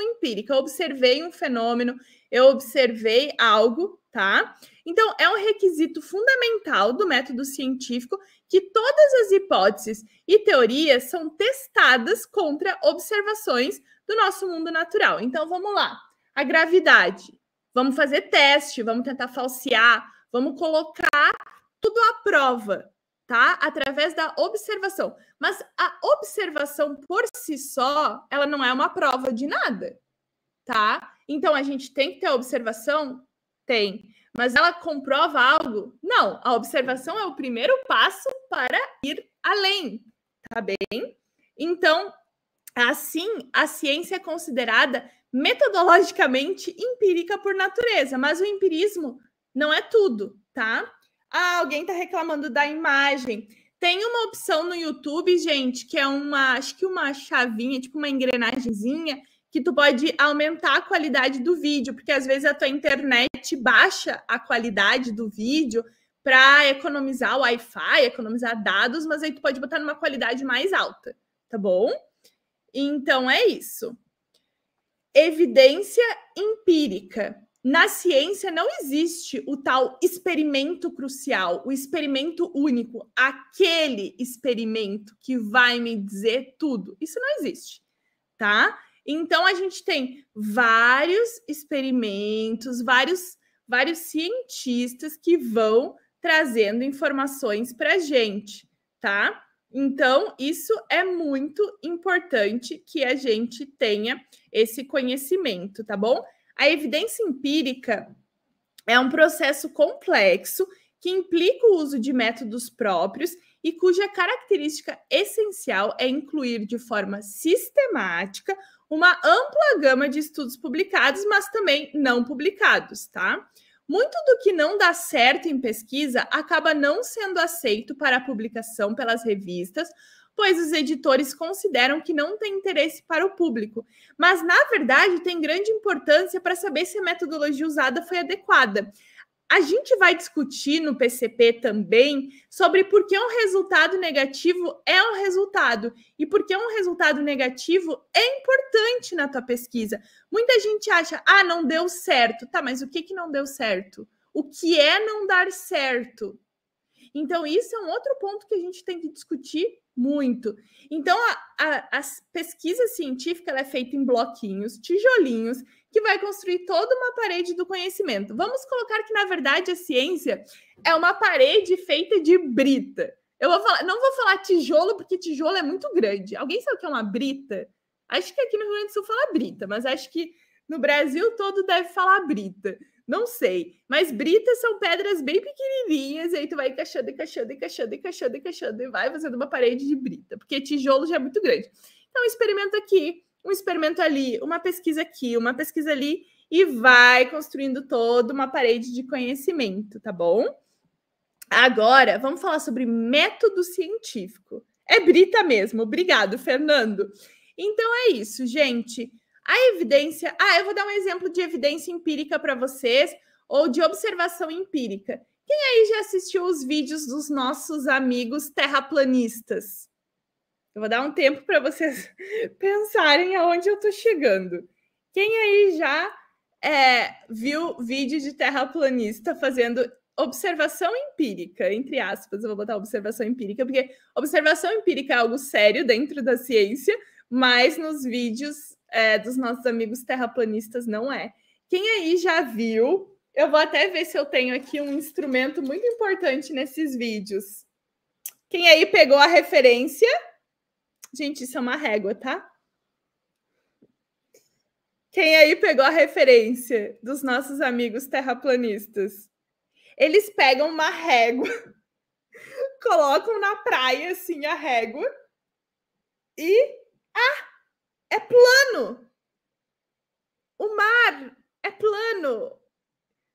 empírica. Eu observei um fenômeno, eu observei algo, tá? Então, é um requisito fundamental do método científico que todas as hipóteses e teorias são testadas contra observações do nosso mundo natural. Então, vamos lá. A gravidade. Vamos fazer teste, vamos tentar falsear, vamos colocar tudo à prova, tá? Através da observação. Mas a observação por si só, ela não é uma prova de nada, tá? Então, a gente tem que ter observação? Tem. Mas ela comprova algo? Não. A observação é o primeiro passo para ir além, tá bem? Então, assim, a ciência é considerada metodologicamente empírica por natureza, mas o empirismo não é tudo, tá? Ah, alguém está reclamando da imagem. Tem uma opção no YouTube, gente, que é acho que uma chavinha, tipo uma engrenagemzinha, que tu pode aumentar a qualidade do vídeo, porque às vezes a tua internet baixa a qualidade do vídeo para economizar Wi-Fi, economizar dados, mas aí tu pode botar numa qualidade mais alta, tá bom? Então é isso. Evidência empírica. Na ciência não existe o tal experimento crucial, o experimento único, aquele experimento que vai me dizer tudo. Isso não existe, tá? Então a gente tem vários experimentos, vários cientistas que vão trazendo informações para a gente, tá? Então, isso é muito importante que a gente tenha esse conhecimento, tá bom? A evidência empírica é um processo complexo que implica o uso de métodos próprios e cuja característica essencial é incluir de forma sistemática uma ampla gama de estudos publicados, mas também não publicados, tá? Muito do que não dá certo em pesquisa acaba não sendo aceito para a publicação pelas revistas, pois os editores consideram que não tem interesse para o público. Mas, na verdade, tem grande importância para saber se a metodologia usada foi adequada. A gente vai discutir no PCP também sobre por que um resultado negativo é um resultado e por que um resultado negativo é importante na tua pesquisa. Muita gente acha, não deu certo. Tá, mas o que não deu certo? O que é não dar certo? Então, isso é um outro ponto que a gente tem que discutir muito. Então, a pesquisa científica ela é feita em bloquinhos, tijolinhos, que vai construir toda uma parede do conhecimento. Vamos colocar que, na verdade, a ciência é uma parede feita de brita. Não vou falar tijolo, porque tijolo é muito grande. Alguém sabe o que é uma brita? Acho que aqui no Rio Grande do Sul fala brita, mas acho que no Brasil todo deve falar brita. Não sei, mas britas são pedras bem pequenininhas, e aí tu vai encaixando e vai fazendo uma parede de brita, porque tijolo já é muito grande. Então, um experimento aqui, um experimento ali, uma pesquisa aqui, uma pesquisa ali, e vai construindo toda uma parede de conhecimento, tá bom? Agora, vamos falar sobre método científico. É brita mesmo, obrigado, Fernando. Então, é isso, gente. A evidência... eu vou dar um exemplo de evidência empírica para vocês, ou de observação empírica. Quem aí já assistiu os vídeos dos nossos amigos terraplanistas? Eu vou dar um tempo para vocês pensarem aonde eu estou chegando. Quem aí já viu vídeo de terraplanista fazendo observação empírica, entre aspas, eu vou botar observação empírica, porque observação empírica é algo sério dentro da ciência, mas nos vídeos dos nossos amigos terraplanistas não é. Quem aí já viu? Eu vou até ver se eu tenho aqui um instrumento muito importante nesses vídeos. Quem aí pegou a referência? Gente, isso é uma régua, tá? Quem aí pegou a referência dos nossos amigos terraplanistas? Eles pegam uma régua, colocam na praia, assim, a régua e... é plano! O mar é plano!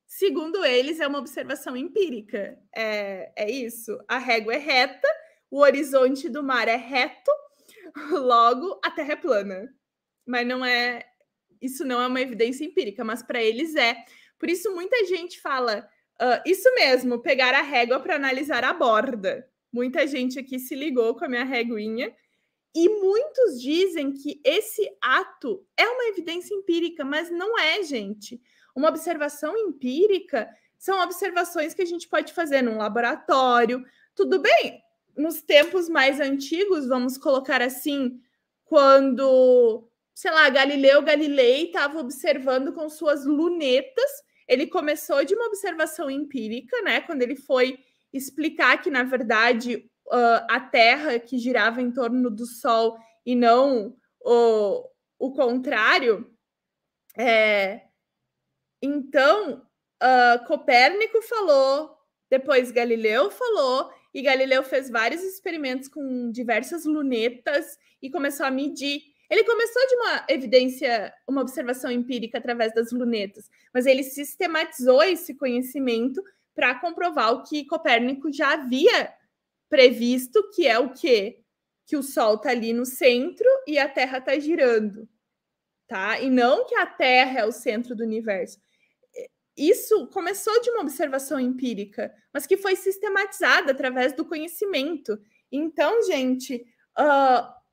Segundo eles, é uma observação empírica. É isso. A régua é reta, o horizonte do mar é reto, logo a Terra é plana. Mas não é... Isso não é uma evidência empírica, mas para eles é. Por isso, muita gente fala... isso mesmo, pegar a régua para analisar a borda. Muita gente aqui se ligou com a minha réguinha. E muitos dizem que esse ato é uma evidência empírica, mas não é, gente. Uma observação empírica são observações que a gente pode fazer num laboratório. Tudo bem, nos tempos mais antigos, vamos colocar assim, quando, sei lá, Galileu Galilei estava observando com suas lunetas, ele começou de uma observação empírica, né? Quando ele foi explicar que, na verdade, a Terra que girava em torno do Sol e não o contrário. Então, Copérnico falou, depois Galileu falou, e Galileu fez vários experimentos com diversas lunetas e começou a medir. Ele começou de uma evidência, uma observação empírica através das lunetas, mas ele sistematizou esse conhecimento para comprovar o que Copérnico já havia previsto, que é o quê? Que o Sol está ali no centro e a Terra está girando, tá? E não que a Terra é o centro do universo. isso começou de uma observação empírica, mas que foi sistematizada através do conhecimento. Então, gente,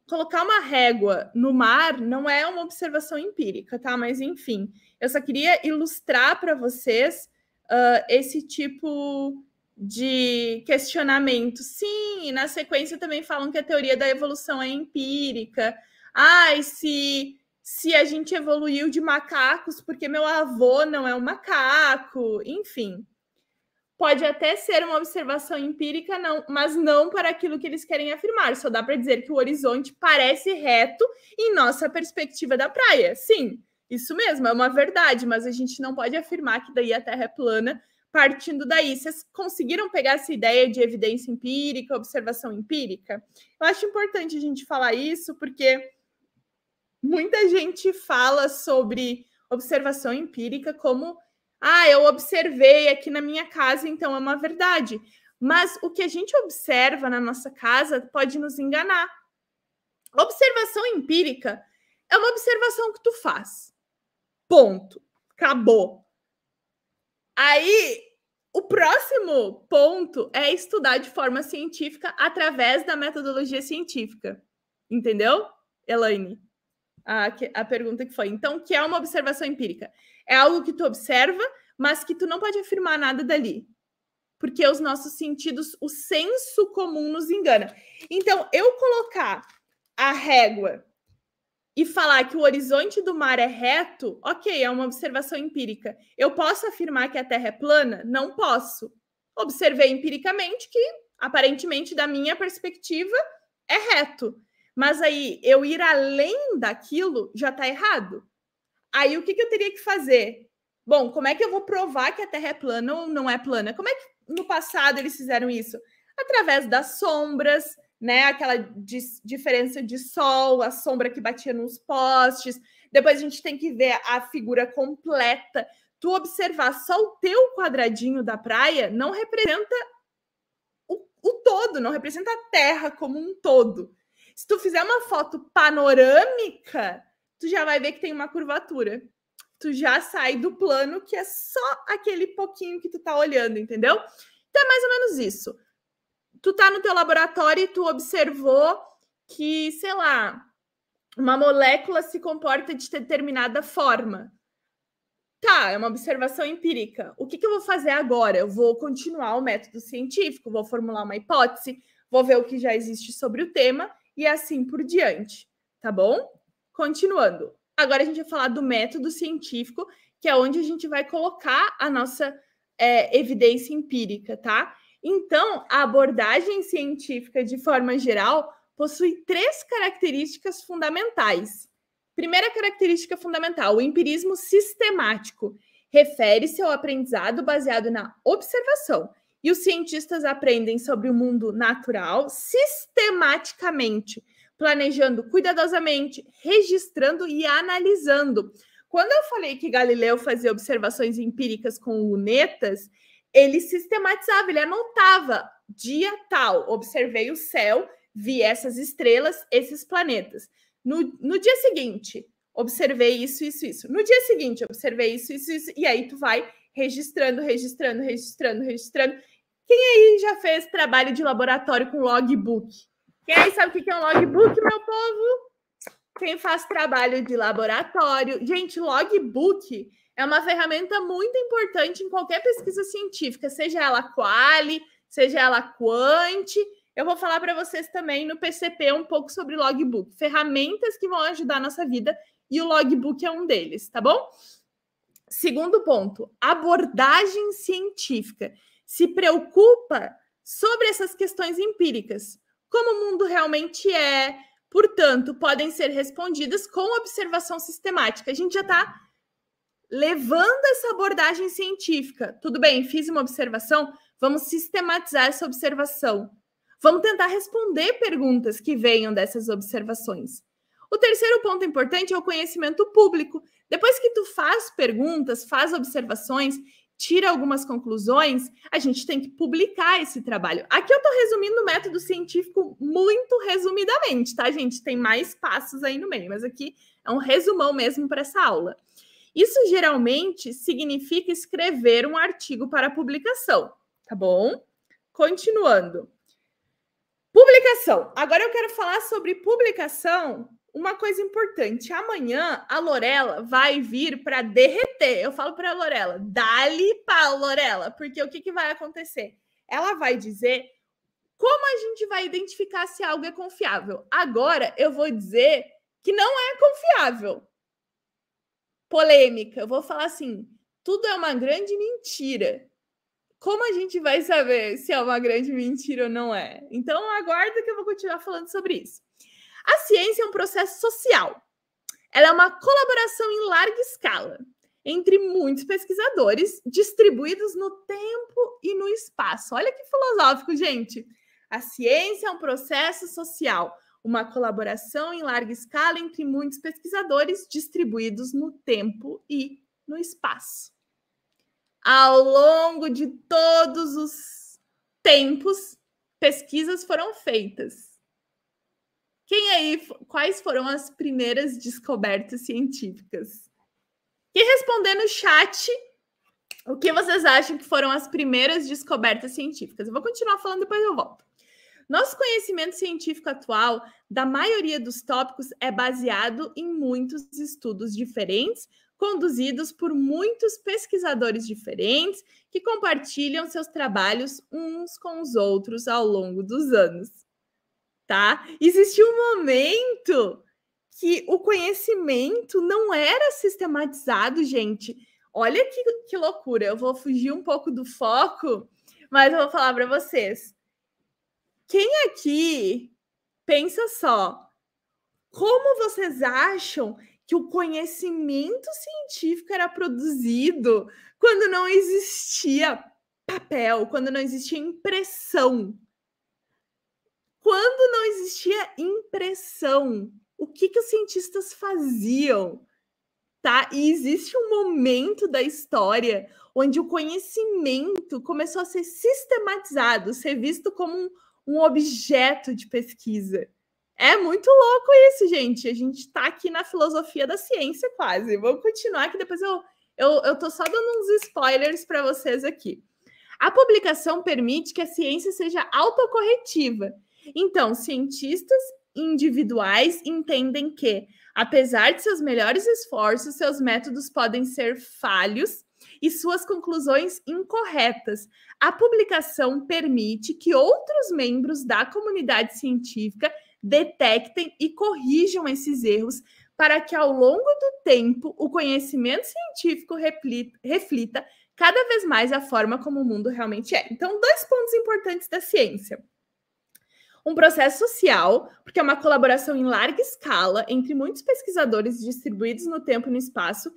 colocar uma régua no mar não é uma observação empírica, tá? Mas, enfim, eu só queria ilustrar para vocês esse tipo de questionamento. Sim, e na sequência também falam que a teoria da evolução é empírica. E se a gente evoluiu de macacos porque meu avô não é um macaco, enfim. Pode até ser uma observação empírica, não, mas não para aquilo que eles querem afirmar. Só dá para dizer que o horizonte parece reto em nossa perspectiva da praia. Sim, isso mesmo, é uma verdade, mas a gente não pode afirmar que daí a Terra é plana partindo daí. Vocês conseguiram pegar essa ideia de evidência empírica, observação empírica? Eu acho importante a gente falar isso, porque muita gente fala sobre observação empírica como eu observei aqui na minha casa, então é uma verdade. Mas o que a gente observa na nossa casa pode nos enganar. Observação empírica é uma observação que tu faz. Ponto. Acabou. Aí, o próximo ponto é estudar de forma científica através da metodologia científica. Entendeu, Elaine? A pergunta que foi. Então, o que é uma observação empírica? É algo que tu observa, mas que tu não pode afirmar nada dali. Porque os nossos sentidos, o senso comum nos engana. Então, eu colocar a régua e falar que o horizonte do mar é reto, ok, é uma observação empírica. Eu posso afirmar que a Terra é plana? Não posso. Observei empiricamente que, aparentemente, da minha perspectiva, é reto. Mas aí, eu ir além daquilo já está errado. Aí, o que eu teria que fazer? Bom, como é que eu vou provar que a Terra é plana ou não é plana? Como é que no passado eles fizeram isso? Através das sombras, né? Aquela diferença de sol, a sombra que batia nos postes. Depois a gente tem que ver a figura completa. Tu observar só o teu quadradinho da praia não representa o todo, não representa a Terra como um todo. Se tu fizer uma foto panorâmica, tu já vai ver que tem uma curvatura. Tu já sai do plano que é só aquele pouquinho que tu tá olhando, entendeu? Então é mais ou menos isso. Tu tá no teu laboratório e tu observou que, sei lá, uma molécula se comporta de determinada forma. Tá, é uma observação empírica. O que eu vou fazer agora? Eu vou continuar o método científico, vou formular uma hipótese, vou ver o que já existe sobre o tema e assim por diante, tá bom? Continuando. Agora a gente vai falar do método científico, que é onde a gente vai colocar a nossa evidência empírica, tá? Então, a abordagem científica, de forma geral, possui 3 características fundamentais. Primeira característica fundamental, o empirismo sistemático. Refere-se ao aprendizado baseado na observação. E os cientistas aprendem sobre o mundo natural sistematicamente, planejando cuidadosamente, registrando e analisando. Quando eu falei que Galileu fazia observações empíricas com lunetas, ele sistematizava, ele anotava, dia tal, observei o céu, vi essas estrelas, esses planetas. No dia seguinte, observei isso. No dia seguinte, observei isso. E aí tu vai registrando. Quem aí já fez trabalho de laboratório com logbook? Quem aí sabe o que é um logbook, meu povo? Quem faz trabalho de laboratório. Gente, logbook é uma ferramenta muito importante em qualquer pesquisa científica, seja ela quali, seja ela quant. Eu vou falar para vocês também no PCP um pouco sobre logbook, ferramentas que vão ajudar a nossa vida, e o logbook é um deles, tá bom? Segundo ponto, abordagem científica. Se preocupa sobre essas questões empíricas, como o mundo realmente é, portanto, podem ser respondidas com observação sistemática. A gente já está levando essa abordagem científica. Tudo bem, fiz uma observação, vamos sistematizar essa observação. Vamos tentar responder perguntas que venham dessas observações. O terceiro ponto importante é o conhecimento público. Depois que tu faz perguntas, faz observações, tira algumas conclusões, a gente tem que publicar esse trabalho. Aqui eu estou resumindo o método científico muito resumidamente, tá, gente? Tem mais passos aí no meio, mas aqui é um resumão mesmo para essa aula. Isso geralmente significa escrever um artigo para publicação, tá bom? Continuando. Publicação. Agora eu quero falar sobre publicação. Uma coisa importante. Amanhã a Lorela vai vir para derreter. Eu falo para a Lorela, dá-lhe pau, Lorela, porque o que vai acontecer? Ela vai dizer como a gente vai identificar se algo é confiável. Agora eu vou dizer que não é confiável. Polêmica. Eu vou falar assim, tudo é uma grande mentira. Como a gente vai saber se é uma grande mentira ou não é? Então, aguarda que eu vou continuar falando sobre isso. A ciência é um processo social. Ela é uma colaboração em larga escala entre muitos pesquisadores distribuídos no tempo e no espaço. Olha que filosófico, gente. A ciência é um processo social, uma colaboração em larga escala entre muitos pesquisadores distribuídos no tempo e no espaço. Ao longo de todos os tempos, pesquisas foram feitas. Quais foram as primeiras descobertas científicas? E responder no chat o que vocês acham que foram as primeiras descobertas científicas. Eu vou continuar falando, depois eu volto. Nosso conhecimento científico atual, da maioria dos tópicos, é baseado em muitos estudos diferentes, conduzidos por muitos pesquisadores diferentes que compartilham seus trabalhos uns com os outros ao longo dos anos, tá? Existiu um momento que o conhecimento não era sistematizado, gente. Olha que loucura. Eu vou fugir um pouco do foco, mas eu vou falar para vocês. Quem aqui pensa só, como vocês acham que o conhecimento científico era produzido quando não existia papel, quando não existia impressão? Quando não existia impressão, o que os cientistas faziam? Tá? E existe um momento da história onde o conhecimento começou a ser sistematizado, ser visto como um objeto de pesquisa. É muito louco isso, gente. A gente está aqui na filosofia da ciência quase. Vamos continuar que depois eu tô só dando uns spoilers para vocês aqui. A publicação permite que a ciência seja autocorretiva. Então, cientistas individuais entendem que, apesar de seus melhores esforços, seus métodos podem ser falhos e suas conclusões incorretas. A publicação permite que outros membros da comunidade científica detectem e corrijam esses erros para que, ao longo do tempo, o conhecimento científico reflita cada vez mais a forma como o mundo realmente é. Então, 2 pontos importantes da ciência. Um processo social, porque é uma colaboração em larga escala entre muitos pesquisadores distribuídos no tempo e no espaço,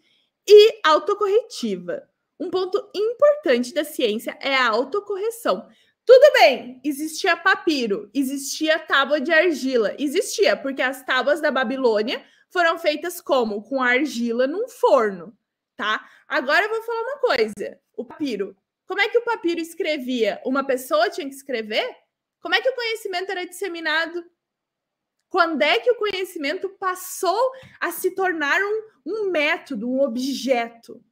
e autocorretiva. Um ponto importante da ciência é a autocorreção. Tudo bem, existia papiro, existia tábua de argila, existia, porque as tábuas da Babilônia foram feitas como? Com argila num forno, tá? Agora eu vou falar uma coisa, o papiro. Como é que o papiro escrevia? Uma pessoa tinha que escrever? Como é que o conhecimento era disseminado? Quando é que o conhecimento passou a se tornar um método, um objeto?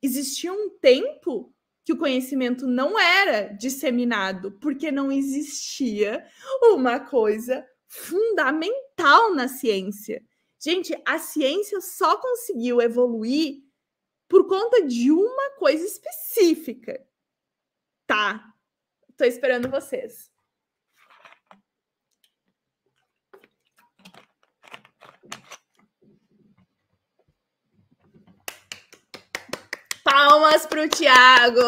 Existia um tempo que o conhecimento não era disseminado, porque não existia uma coisa fundamental na ciência. Gente, a ciência só conseguiu evoluir por conta de uma coisa específica. Tá, tô esperando vocês. Palmas para o Thiago!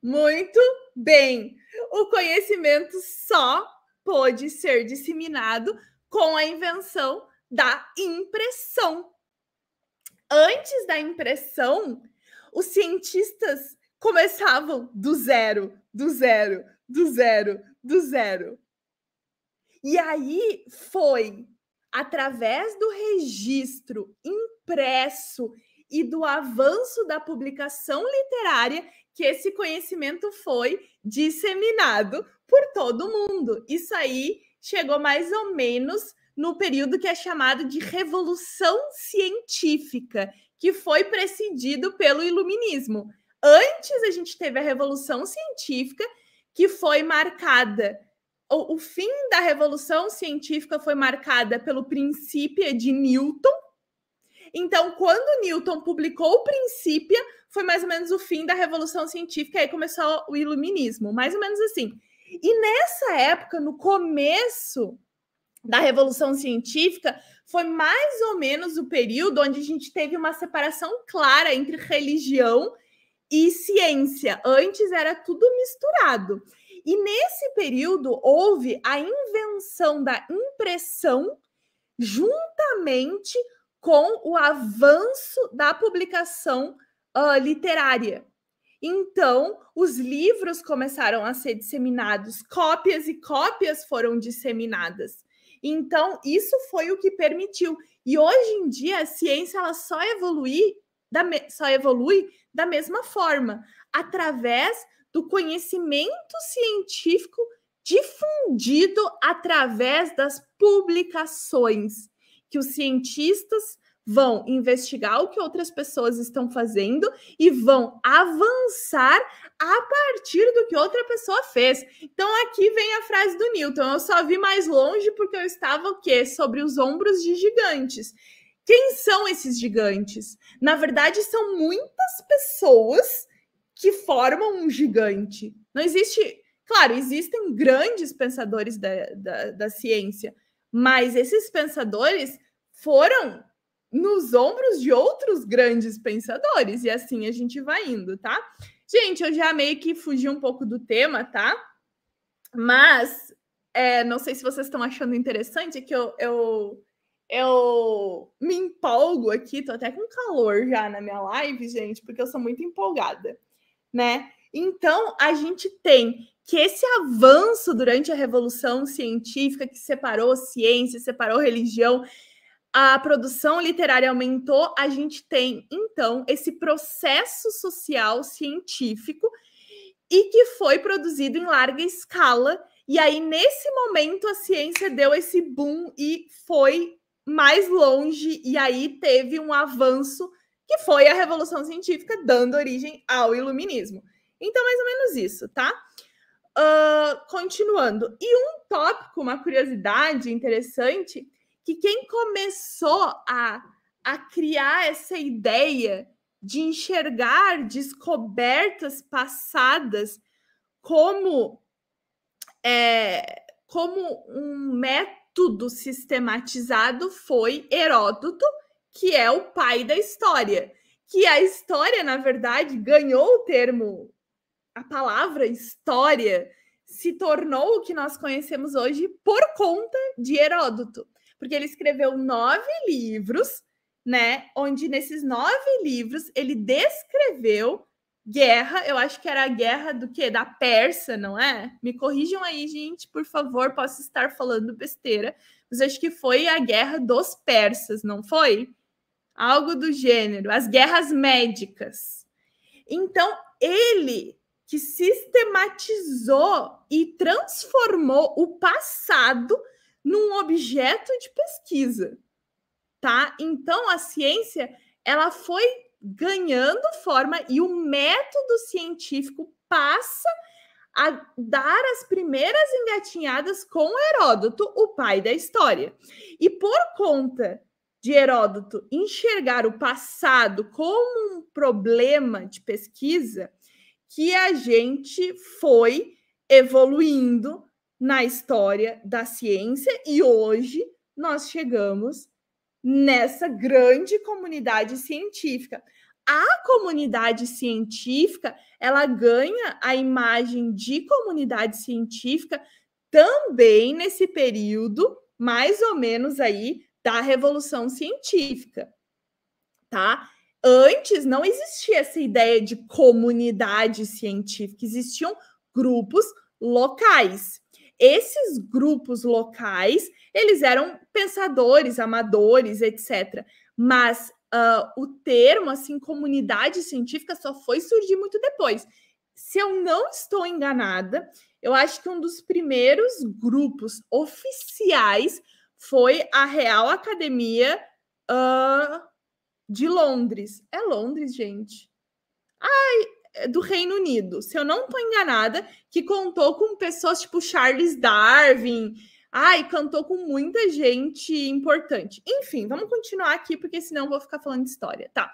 Muito bem! O conhecimento só pôde ser disseminado com a invenção da impressão. Antes da impressão, os cientistas começavam do zero. E aí foi através do registro impresso e do avanço da publicação literária que esse conhecimento foi disseminado por todo mundo. Isso aí chegou mais ou menos no período que é chamado de Revolução Científica, que foi precedido pelo Iluminismo. Antes a gente teve a Revolução Científica, que foi marcada... O fim da Revolução Científica foi marcada pelo Princípio de Newton. Então, quando Newton publicou o Princípio, foi mais ou menos o fim da Revolução Científica, aí começou o Iluminismo, mais ou menos assim. E nessa época, no começo da Revolução Científica, foi mais ou menos o período onde a gente teve uma separação clara entre religião e ciência. Antes era tudo misturado. E nesse período houve a invenção da impressão juntamente com o avanço da publicação literária. Então, os livros começaram a ser disseminados, cópias e cópias foram disseminadas. Então, isso foi o que permitiu. E hoje em dia, a ciência ela só evolui da mesma forma, através do conhecimento científico difundido através das publicações, que os cientistas vão investigar o que outras pessoas estão fazendo e vão avançar a partir do que outra pessoa fez. Então, aqui vem a frase do Newton: eu só vi mais longe porque eu estava o quê? Sobre os ombros de gigantes. Quem são esses gigantes? Na verdade, são muitas pessoas que formam um gigante. Não existe... Claro, existem grandes pensadores da ciência, mas esses pensadores foram nos ombros de outros grandes pensadores, e assim a gente vai indo, tá? Gente, eu já meio que fugi um pouco do tema, tá? Mas, não sei se vocês estão achando interessante, que eu me empolgo aqui, tô até com calor já na minha live, gente, porque eu sou muito empolgada, né? Então, a gente tem que esse avanço durante a Revolução Científica, que separou ciência, separou religião, a produção literária aumentou, a gente tem, então, esse processo social científico e que foi produzido em larga escala. E aí, nesse momento, a ciência deu esse boom e foi mais longe, e aí teve um avanço que foi a Revolução Científica, dando origem ao Iluminismo. Então, mais ou menos isso, tá? Continuando. E um tópico, uma curiosidade interessante, que quem começou a criar essa ideia de enxergar descobertas passadas como um método sistematizado foi Heródoto, que é o pai da história. Que a história, na verdade, ganhou o termo, a palavra história se tornou o que nós conhecemos hoje por conta de Heródoto. Porque ele escreveu 9 livros, né? Onde nesses 9 livros ele descreveu guerra. Eu acho que era a guerra do quê? Da Pérsia, não é? Me corrijam aí, gente, por favor. Posso estar falando besteira, mas acho que foi a guerra dos persas, não foi? Algo do gênero. As guerras médicas. Então, ele que sistematizou e transformou o passado num objeto de pesquisa, tá? Então, a ciência, ela foi ganhando forma e o método científico passa a dar as primeiras engatinhadas com Heródoto, o pai da história. E por conta de Heródoto enxergar o passado como um problema de pesquisa, que a gente foi evoluindo na história da ciência e hoje nós chegamos nessa grande comunidade científica. A comunidade científica, ela ganha a imagem de comunidade científica também nesse período, mais ou menos aí, da Revolução Científica, tá? Antes não existia essa ideia de comunidade científica, existiam grupos locais. Esses grupos locais, eles eram pensadores, amadores, etc. Mas o termo, assim, comunidade científica só foi surgir muito depois. Se eu não estou enganada, eu acho que um dos primeiros grupos oficiais foi a Real Academia de Londres. É Londres, gente. Do Reino Unido, se eu não estou enganada, que contou com pessoas tipo Charles Darwin, cantou com muita gente importante. Enfim, vamos continuar aqui, porque senão eu vou ficar falando de história, tá?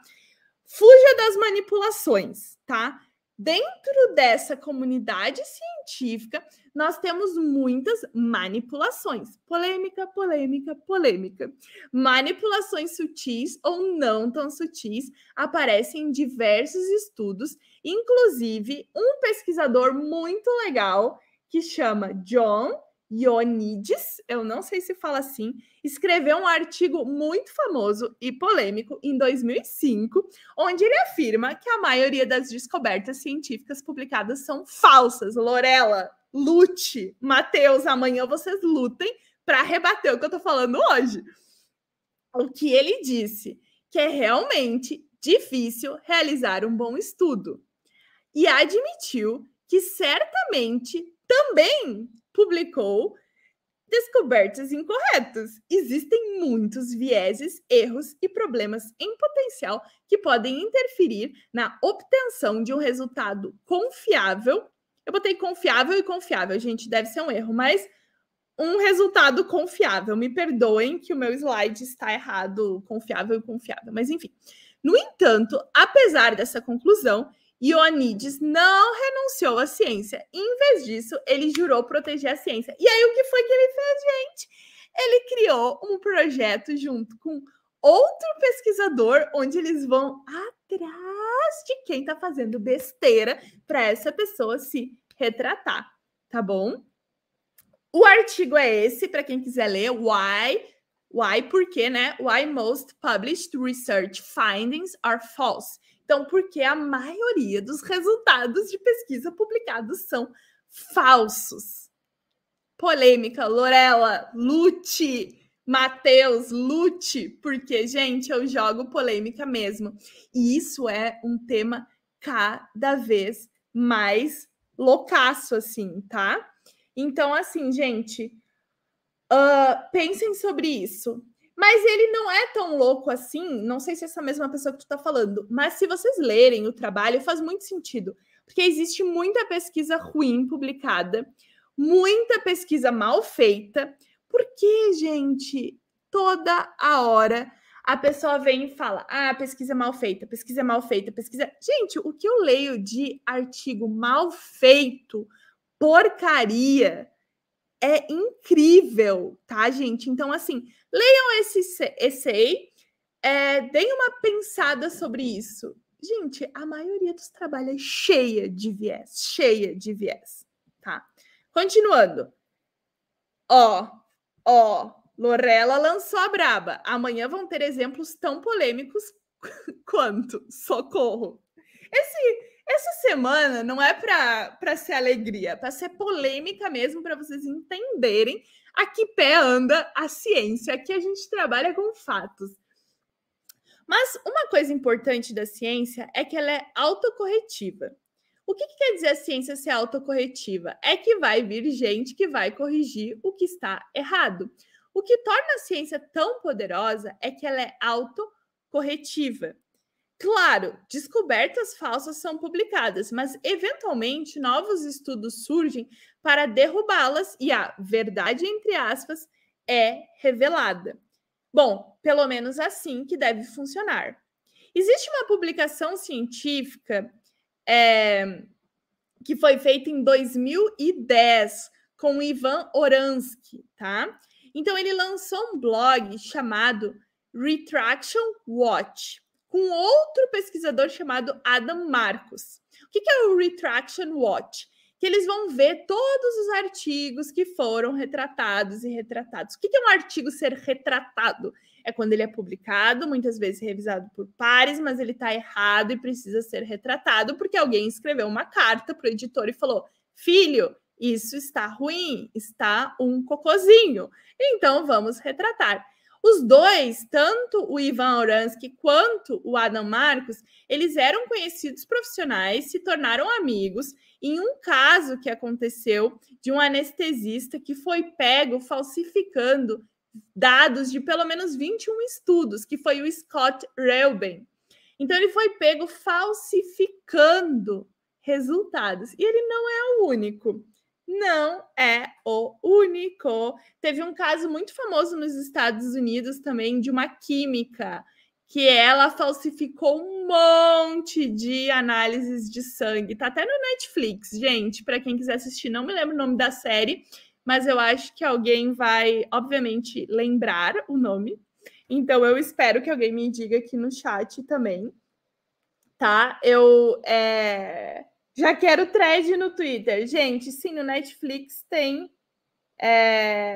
Fuja das manipulações, tá? Dentro dessa comunidade científica, nós temos muitas manipulações. Polêmica, polêmica, polêmica. Manipulações sutis ou não tão sutis aparecem em diversos estudos, inclusive um pesquisador muito legal que chama John Ioannidis, eu não sei se fala assim, escreveu um artigo muito famoso e polêmico em 2005, onde ele afirma que a maioria das descobertas científicas publicadas são falsas. Lorela, lute. Matheus, amanhã vocês lutem para rebater o que eu estou falando hoje. O que ele disse, que é realmente difícil realizar um bom estudo. E admitiu que certamente também publicou descobertas incorretas. Existem muitos vieses, erros e problemas em potencial que podem interferir na obtenção de um resultado confiável. Eu botei confiável e confiável, gente, deve ser um erro, mas um resultado confiável. Me perdoem que o meu slide está errado, confiável e confiável, mas enfim. No entanto, apesar dessa conclusão, Ioannidis não renunciou à ciência. Em vez disso, ele jurou proteger a ciência. E aí, o que foi que ele fez, gente? Ele criou um projeto junto com outro pesquisador, onde eles vão atrás de quem está fazendo besteira para essa pessoa se retratar, tá bom? O artigo é esse, para quem quiser ler, Why, porque, né? Why most published research findings are false. Então, porque a maioria dos resultados de pesquisa publicados são falsos. Polêmica, Lorela, lute. Matheus, lute. Porque, gente, eu jogo polêmica mesmo. E isso é um tema cada vez mais loucaço, assim, tá? Então, assim, gente, pensem sobre isso. Mas ele não é tão louco assim, não sei se é essa mesma pessoa que tu tá falando, mas se vocês lerem o trabalho, faz muito sentido, porque existe muita pesquisa ruim publicada, muita pesquisa mal feita, porque, gente, toda a hora a pessoa vem e fala, pesquisa mal feita, pesquisa mal feita, pesquisa... Gente, o que eu leio de artigo mal feito, porcaria, é incrível, tá, gente? Então, assim, leiam esse essay, deem uma pensada sobre isso. Gente, a maioria dos trabalhos é cheia de viés, tá? Continuando. Lorela lançou a braba. Amanhã vão ter exemplos tão polêmicos quanto. Socorro. Essa semana não é para ser alegria, para ser polêmica mesmo, para vocês entenderem a que pé anda a ciência. Aqui a gente trabalha com fatos. Mas uma coisa importante da ciência é que ela é autocorretiva. O que quer dizer a ciência ser autocorretiva? É que vai vir gente que vai corrigir o que está errado. O que torna a ciência tão poderosa é que ela é autocorretiva. Claro, descobertas falsas são publicadas, mas eventualmente novos estudos surgem para derrubá-las e a verdade, entre aspas, é revelada. Bom, pelo menos assim que deve funcionar. Existe uma publicação científica que foi feita em 2010 com o Ivan Oransky, tá? Então, ele lançou um blog chamado Retraction Watch, com outro pesquisador chamado Adam Marcus. O que é o Retraction Watch? Que eles vão ver todos os artigos que foram retratados e retratados. O que é um artigo ser retratado? É quando ele é publicado, muitas vezes revisado por pares, mas ele está errado e precisa ser retratado porque alguém escreveu uma carta para o editor e falou: filho, isso está ruim, está um cocôzinho, então vamos retratar. Os dois, tanto o Ivan Oransky quanto o Adam Marcus, eles eram conhecidos profissionais, se tornaram amigos em um caso que aconteceu de um anestesista que foi pego falsificando dados de pelo menos 21 estudos, que foi o Scott Reuben. Então, ele foi pego falsificando resultados. E ele não é o único. Não é o único. Teve um caso muito famoso nos Estados Unidos também de uma química que ela falsificou um monte de análises de sangue. Tá até no Netflix, gente. Para quem quiser assistir, não me lembro o nome da série, mas eu acho que alguém vai, obviamente, lembrar o nome. Então, eu espero que alguém me diga aqui no chat também, tá? Eu já quero thread no Twitter. Gente, sim, no Netflix tem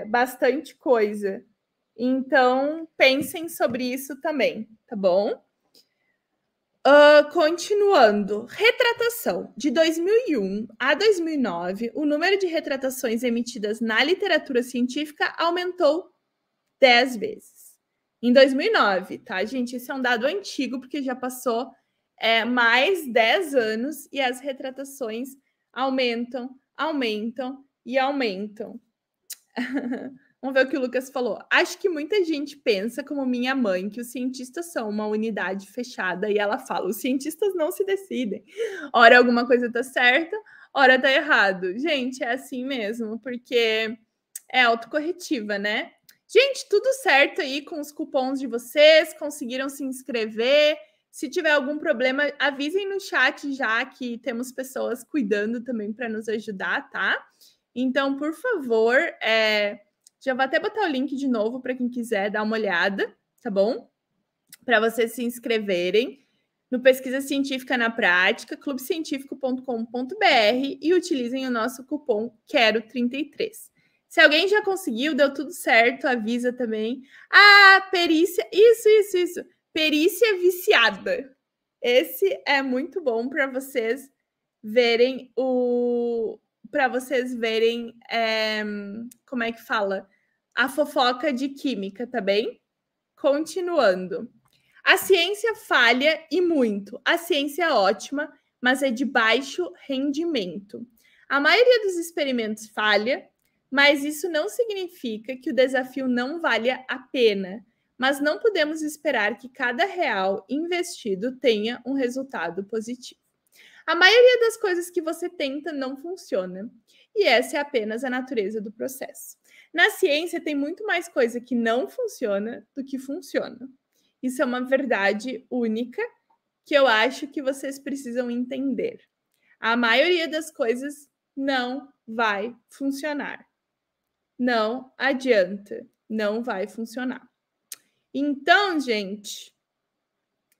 bastante coisa. Então, pensem sobre isso também, tá bom? Continuando. Retratação. De 2001 a 2009, o número de retratações emitidas na literatura científica aumentou 10 vezes. Em 2009, tá, gente? Esse é um dado antigo, porque já passou mais 10 anos e as retratações aumentam, aumentam e aumentam. Vamos ver o que o Lucas falou. Acho que muita gente pensa, como minha mãe, que os cientistas são uma unidade fechada e ela fala, os cientistas não se decidem. Ora alguma coisa tá certa, ora tá errado. Gente, é assim mesmo, porque é autocorretiva, né? Gente, tudo certo aí com os cupons de vocês, conseguiram se inscrever. Se tiver algum problema, avisem no chat já que temos pessoas cuidando também para nos ajudar, tá? Então, por favor, já vou até botar o link de novo para quem quiser dar uma olhada, tá bom? Para vocês se inscreverem no Pesquisa Científica na Prática, clubecientifico.com.br e utilizem o nosso cupom QUERO33. Se alguém já conseguiu, deu tudo certo, avisa também. Ah, perícia, isso. Perícia viciada. Esse é muito bom para vocês verem como é que fala? A fofoca de química, tá bem? Continuando. A ciência falha e muito. A ciência é ótima, mas é de baixo rendimento. A maioria dos experimentos falha, mas isso não significa que o desafio não valha a pena. Mas não podemos esperar que cada real investido tenha um resultado positivo. A maioria das coisas que você tenta não funciona. E essa é apenas a natureza do processo. Na ciência, tem muito mais coisa que não funciona do que funciona. Isso é uma verdade única que eu acho que vocês precisam entender. A maioria das coisas não vai funcionar. Não adianta, não vai funcionar. Então, gente,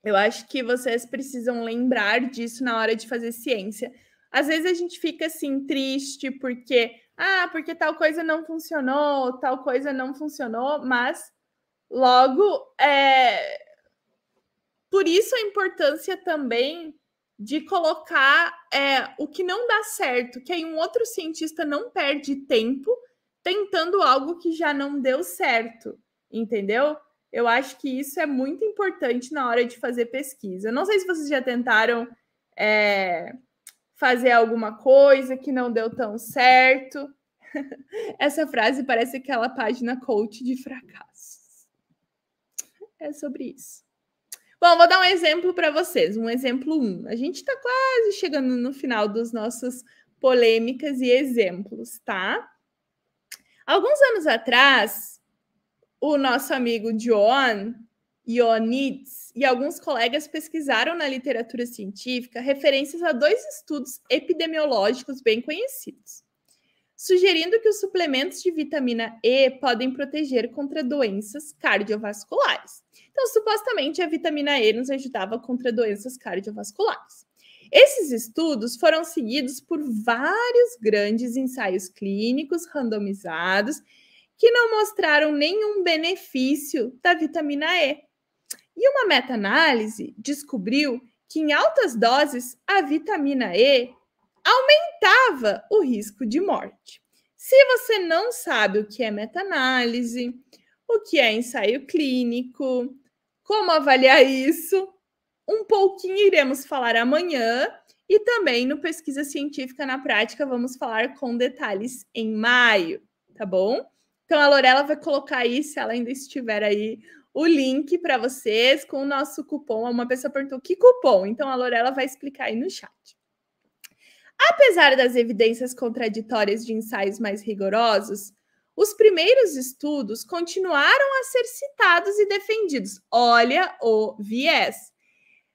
eu acho que vocês precisam lembrar disso na hora de fazer ciência. Às vezes a gente fica assim triste porque tal coisa não funcionou, mas logo por isso a importância também de colocar o que não dá certo, que aí um outro cientista não perde tempo tentando algo que já não deu certo, entendeu? Eu acho que isso é muito importante na hora de fazer pesquisa. Não sei se vocês já tentaram fazer alguma coisa que não deu tão certo. Essa frase parece aquela página coach de fracassos. É sobre isso. Bom, vou dar um exemplo para vocês. Um exemplo 1. A gente está quase chegando no final das nossas polêmicas e exemplos, tá? Alguns anos atrás, o nosso amigo John Ioannidis e alguns colegas pesquisaram na literatura científica referências a 2 estudos epidemiológicos bem conhecidos, sugerindo que os suplementos de vitamina E podem proteger contra doenças cardiovasculares. Então, supostamente, a vitamina E nos ajudava contra doenças cardiovasculares. Esses estudos foram seguidos por vários grandes ensaios clínicos randomizados que não mostraram nenhum benefício da vitamina E. E uma meta-análise descobriu que em altas doses a vitamina E aumentava o risco de morte. Se você não sabe o que é meta-análise, o que é ensaio clínico, como avaliar isso, um pouquinho iremos falar amanhã e também no Pesquisa Científica na Prática vamos falar com detalhes em maio, tá bom? Então, a Lorela vai colocar aí, se ela ainda estiver aí, o link para vocês com o nosso cupom. Uma pessoa perguntou, que cupom? Então, a Lorela vai explicar aí no chat. Apesar das evidências contraditórias de ensaios mais rigorosos, os primeiros estudos continuaram a ser citados e defendidos. Olha o viés.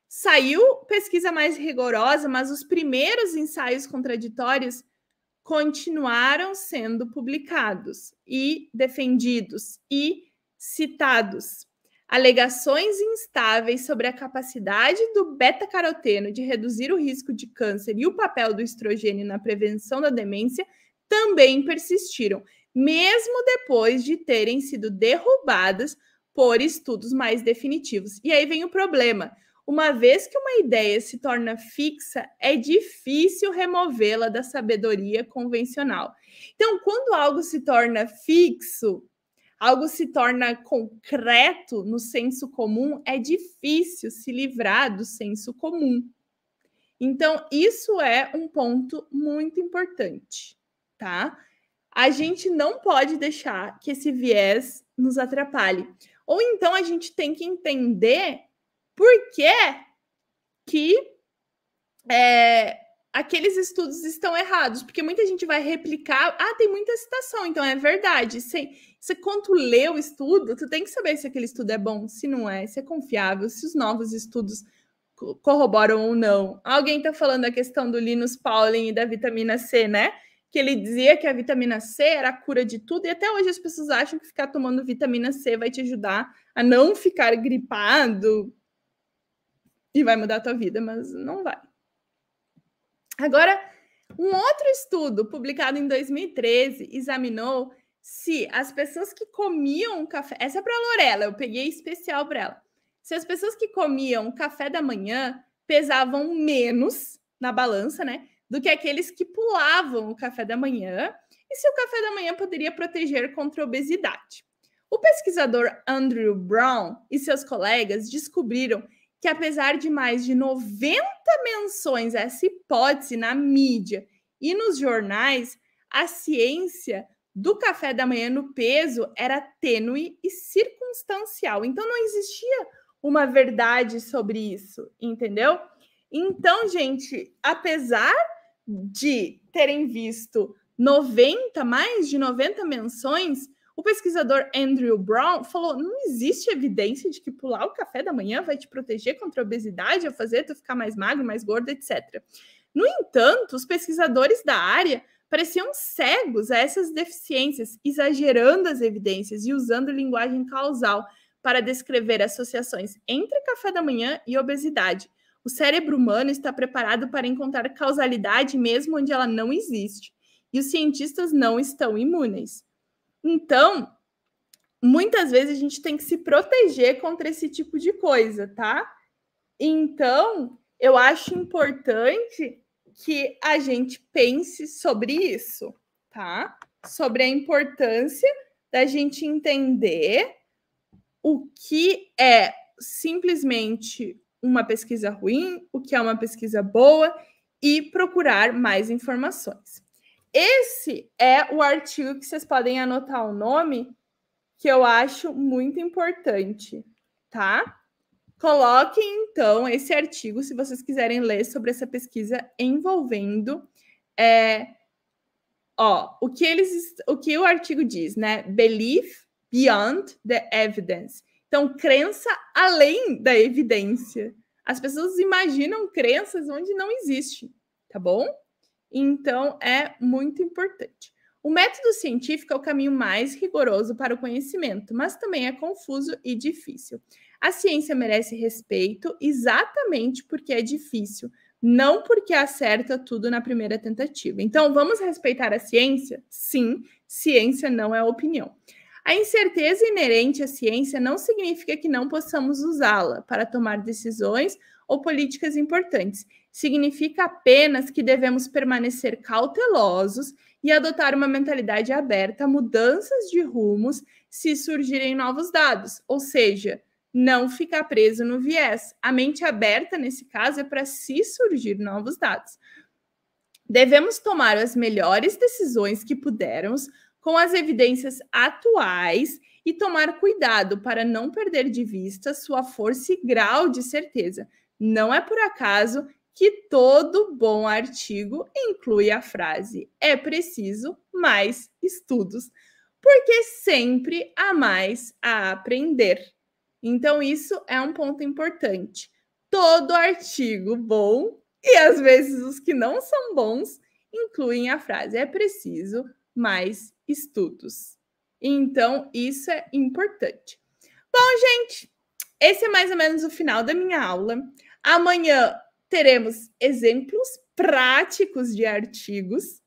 Saiu pesquisa mais rigorosa, mas os primeiros ensaios contraditórios continuaram sendo publicados e defendidos e citados. Alegações instáveis sobre a capacidade do beta-caroteno de reduzir o risco de câncer e o papel do estrogênio na prevenção da demência também persistiram, mesmo depois de terem sido derrubadas por estudos mais definitivos. E aí vem o problema. Uma vez que uma ideia se torna fixa, é difícil removê-la da sabedoria convencional. Então, quando algo se torna fixo, algo se torna concreto no senso comum, é difícil se livrar do senso comum. Então, isso é um ponto muito importante, tá? A gente não pode deixar que esse viés nos atrapalhe. Ou então a gente tem que entender por que aqueles estudos estão errados. Porque muita gente vai replicar, tem muita citação, então é verdade. Você, quando tu lê o estudo, tu tem que saber se aquele estudo é bom, se não é, se é confiável, se os novos estudos corroboram ou não. Alguém está falando a questão do Linus Pauling e da vitamina C, né? Que ele dizia que a vitamina C era a cura de tudo, e até hoje as pessoas acham que ficar tomando vitamina C vai te ajudar a não ficar gripado e vai mudar a tua vida, mas não vai. Agora, um outro estudo publicado em 2013 examinou se as pessoas que comiam café... Essa é para a Lorela, eu peguei especial para ela. Se as pessoas que comiam café da manhã pesavam menos na balança, né, do que aqueles que pulavam o café da manhã, e se o café da manhã poderia proteger contra a obesidade. O pesquisador Andrew Brown e seus colegas descobriram que, apesar de mais de 90 menções a essa hipótese na mídia e nos jornais, a ciência do café da manhã no peso era tênue e circunstancial. Então, não existia uma verdade sobre isso, entendeu? Então, gente, apesar de terem visto mais de 90 menções, o pesquisador Andrew Brown falou: não existe evidência de que pular o café da manhã vai te proteger contra a obesidade, ou fazer tu ficar mais magro, mais gordo, etc. No entanto, os pesquisadores da área pareciam cegos a essas deficiências, exagerando as evidências e usando linguagem causal para descrever associações entre café da manhã e obesidade. O cérebro humano está preparado para encontrar causalidade mesmo onde ela não existe, e os cientistas não estão imunes. Então, muitas vezes a gente tem que se proteger contra esse tipo de coisa, tá? Então, eu acho importante que a gente pense sobre isso, tá? Sobre a importância da gente entender o que é simplesmente uma pesquisa ruim, o que é uma pesquisa boa e procurar mais informações. Esse é o artigo que vocês podem anotar o nome, que eu acho muito importante, tá? Coloquem, então, esse artigo, se vocês quiserem ler sobre essa pesquisa envolvendo o que o artigo diz, né? Belief beyond the evidence. Então, crença além da evidência. As pessoas imaginam crenças onde não existe, tá bom? Então, é muito importante. O método científico é o caminho mais rigoroso para o conhecimento, mas também é confuso e difícil. A ciência merece respeito exatamente porque é difícil, não porque acerta tudo na primeira tentativa. Então, vamos respeitar a ciência? Sim, ciência não é opinião. A incerteza inerente à ciência não significa que não possamos usá-la para tomar decisões ou políticas importantes. Significa apenas que devemos permanecer cautelosos e adotar uma mentalidade aberta a mudanças de rumos se surgirem novos dados, ou seja, não ficar preso no viés. A mente aberta, nesse caso, é para se surgir novos dados. Devemos tomar as melhores decisões que pudermos com as evidências atuais e tomar cuidado para não perder de vista sua força e grau de certeza. Não é por acaso que todo bom artigo inclui a frase: é preciso mais estudos, porque sempre há mais a aprender. Então, isso é um ponto importante. Todo artigo bom, e às vezes os que não são bons, incluem a frase: é preciso mais estudos. Então, isso é importante. Bom, gente, esse é mais ou menos o final da minha aula. Amanhã teremos exemplos práticos de artigos.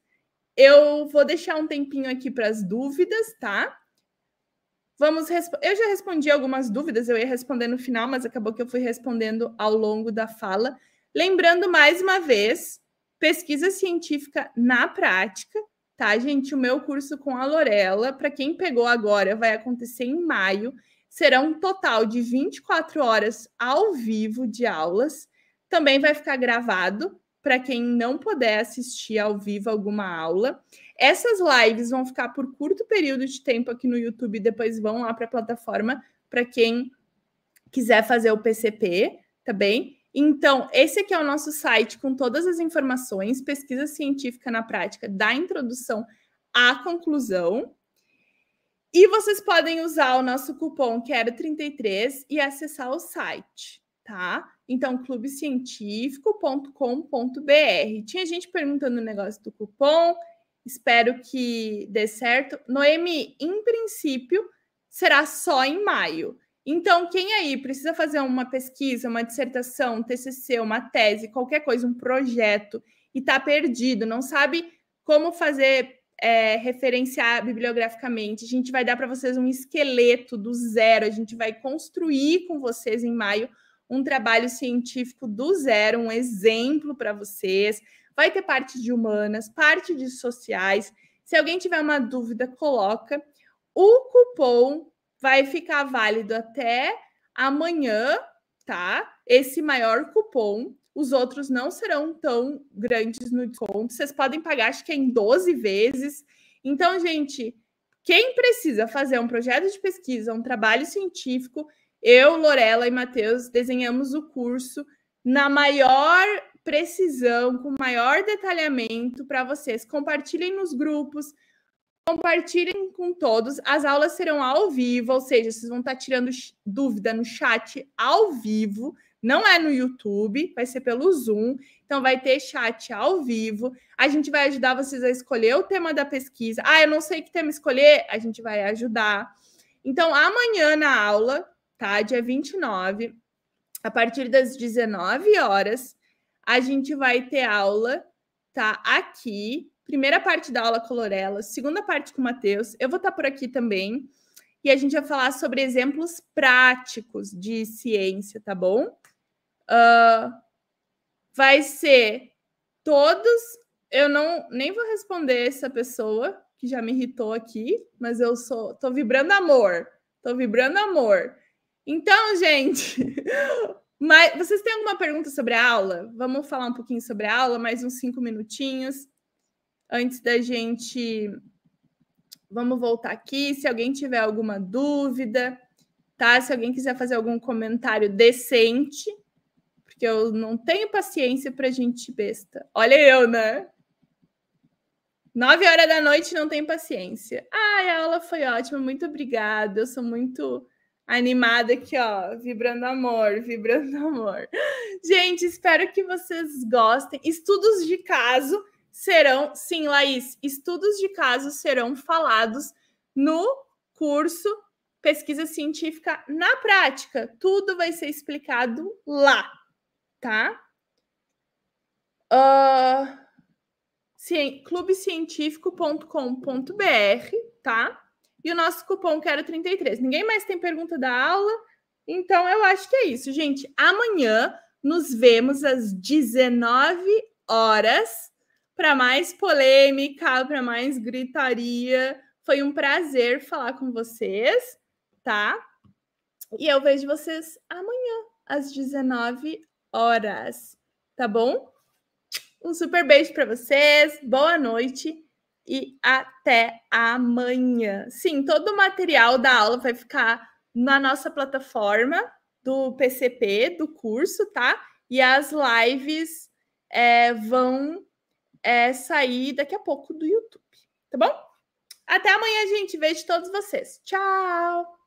Eu vou deixar um tempinho aqui para as dúvidas, tá? Eu já respondi algumas dúvidas, eu ia responder no final, mas acabou que eu fui respondendo ao longo da fala. Lembrando mais uma vez, pesquisa científica na prática, tá, gente? O meu curso com a Lorela, para quem pegou agora, vai acontecer em maio. Será um total de 24 horas ao vivo de aulas. Também vai ficar gravado para quem não puder assistir ao vivo alguma aula. Essas lives vão ficar por curto período de tempo aqui no YouTube, depois vão lá para a plataforma para quem quiser fazer o PCP, tá bem? Então, esse aqui é o nosso site com todas as informações, pesquisa científica na prática, da introdução à conclusão. E vocês podem usar o nosso cupom QUERO33 e acessar o site, tá? Então, clubecientifico.com.br. Tinha gente perguntando o negócio do cupom, espero que dê certo. Noemi, em princípio, será só em maio. Então, quem aí precisa fazer uma pesquisa, uma dissertação, um TCC, uma tese, qualquer coisa, um projeto, e está perdido, não sabe como fazer, referenciar bibliograficamente, a gente vai dar para vocês um esqueleto do zero, a gente vai construir com vocês em maio um trabalho científico do zero, um exemplo para vocês. Vai ter parte de humanas, parte de sociais. Se alguém tiver uma dúvida, coloca. O cupom vai ficar válido até amanhã, tá? Esse maior cupom. Os outros não serão tão grandes no desconto. Vocês podem pagar, acho que é em 12 vezes. Então, gente, quem precisa fazer um projeto de pesquisa, um trabalho científico, eu, Lorela e Matheus desenhamos o curso na maior precisão, com maior detalhamento para vocês. Compartilhem nos grupos, compartilhem com todos. As aulas serão ao vivo, ou seja, vocês vão estar tirando dúvida no chat ao vivo. Não é no YouTube, vai ser pelo Zoom. Então, vai ter chat ao vivo. A gente vai ajudar vocês a escolher o tema da pesquisa. Ah, eu não sei que tema escolher. A gente vai ajudar. Então, amanhã na aula, tá? Dia 29, a partir das 19 horas, a gente vai ter aula, tá? Aqui. Primeira parte da aula com a Lorela, segunda parte com o Matheus. Eu vou estar por aqui também. E a gente vai falar sobre exemplos práticos de ciência, tá bom? Vai ser todos... Eu nem vou responder essa pessoa que já me irritou aqui, mas eu tô vibrando amor. Tô vibrando amor. Então, gente... Mas vocês têm alguma pergunta sobre a aula? Vamos falar um pouquinho sobre a aula, mais uns 5 minutinhos. Antes da gente... Vamos voltar aqui. Se alguém tiver alguma dúvida, tá? Se alguém quiser fazer algum comentário decente, porque eu não tenho paciência para gente besta. Olha eu, né? 9 horas da noite não tenho paciência. Ai, a aula foi ótima, muito obrigada. Eu sou muito animada aqui, ó, vibrando amor, vibrando amor. Gente, espero que vocês gostem. Estudos de caso serão, sim, Laís, estudos de caso serão falados no curso Pesquisa Científica na Prática. Tudo vai ser explicado lá, tá? clubecientifico.com.br, tá? E o nosso cupom QUERO33. Ninguém mais tem pergunta da aula? Então, eu acho que é isso, gente. Amanhã nos vemos às 19 horas para mais polêmica, para mais gritaria. Foi um prazer falar com vocês, tá? E eu vejo vocês amanhã às 19 horas, tá bom? Um super beijo para vocês, boa noite e até amanhã. Sim, todo o material da aula vai ficar na nossa plataforma do PCP, do curso, tá? E as lives vão sair daqui a pouco do YouTube, tá bom? Até amanhã, gente. Vejo todos vocês. Tchau!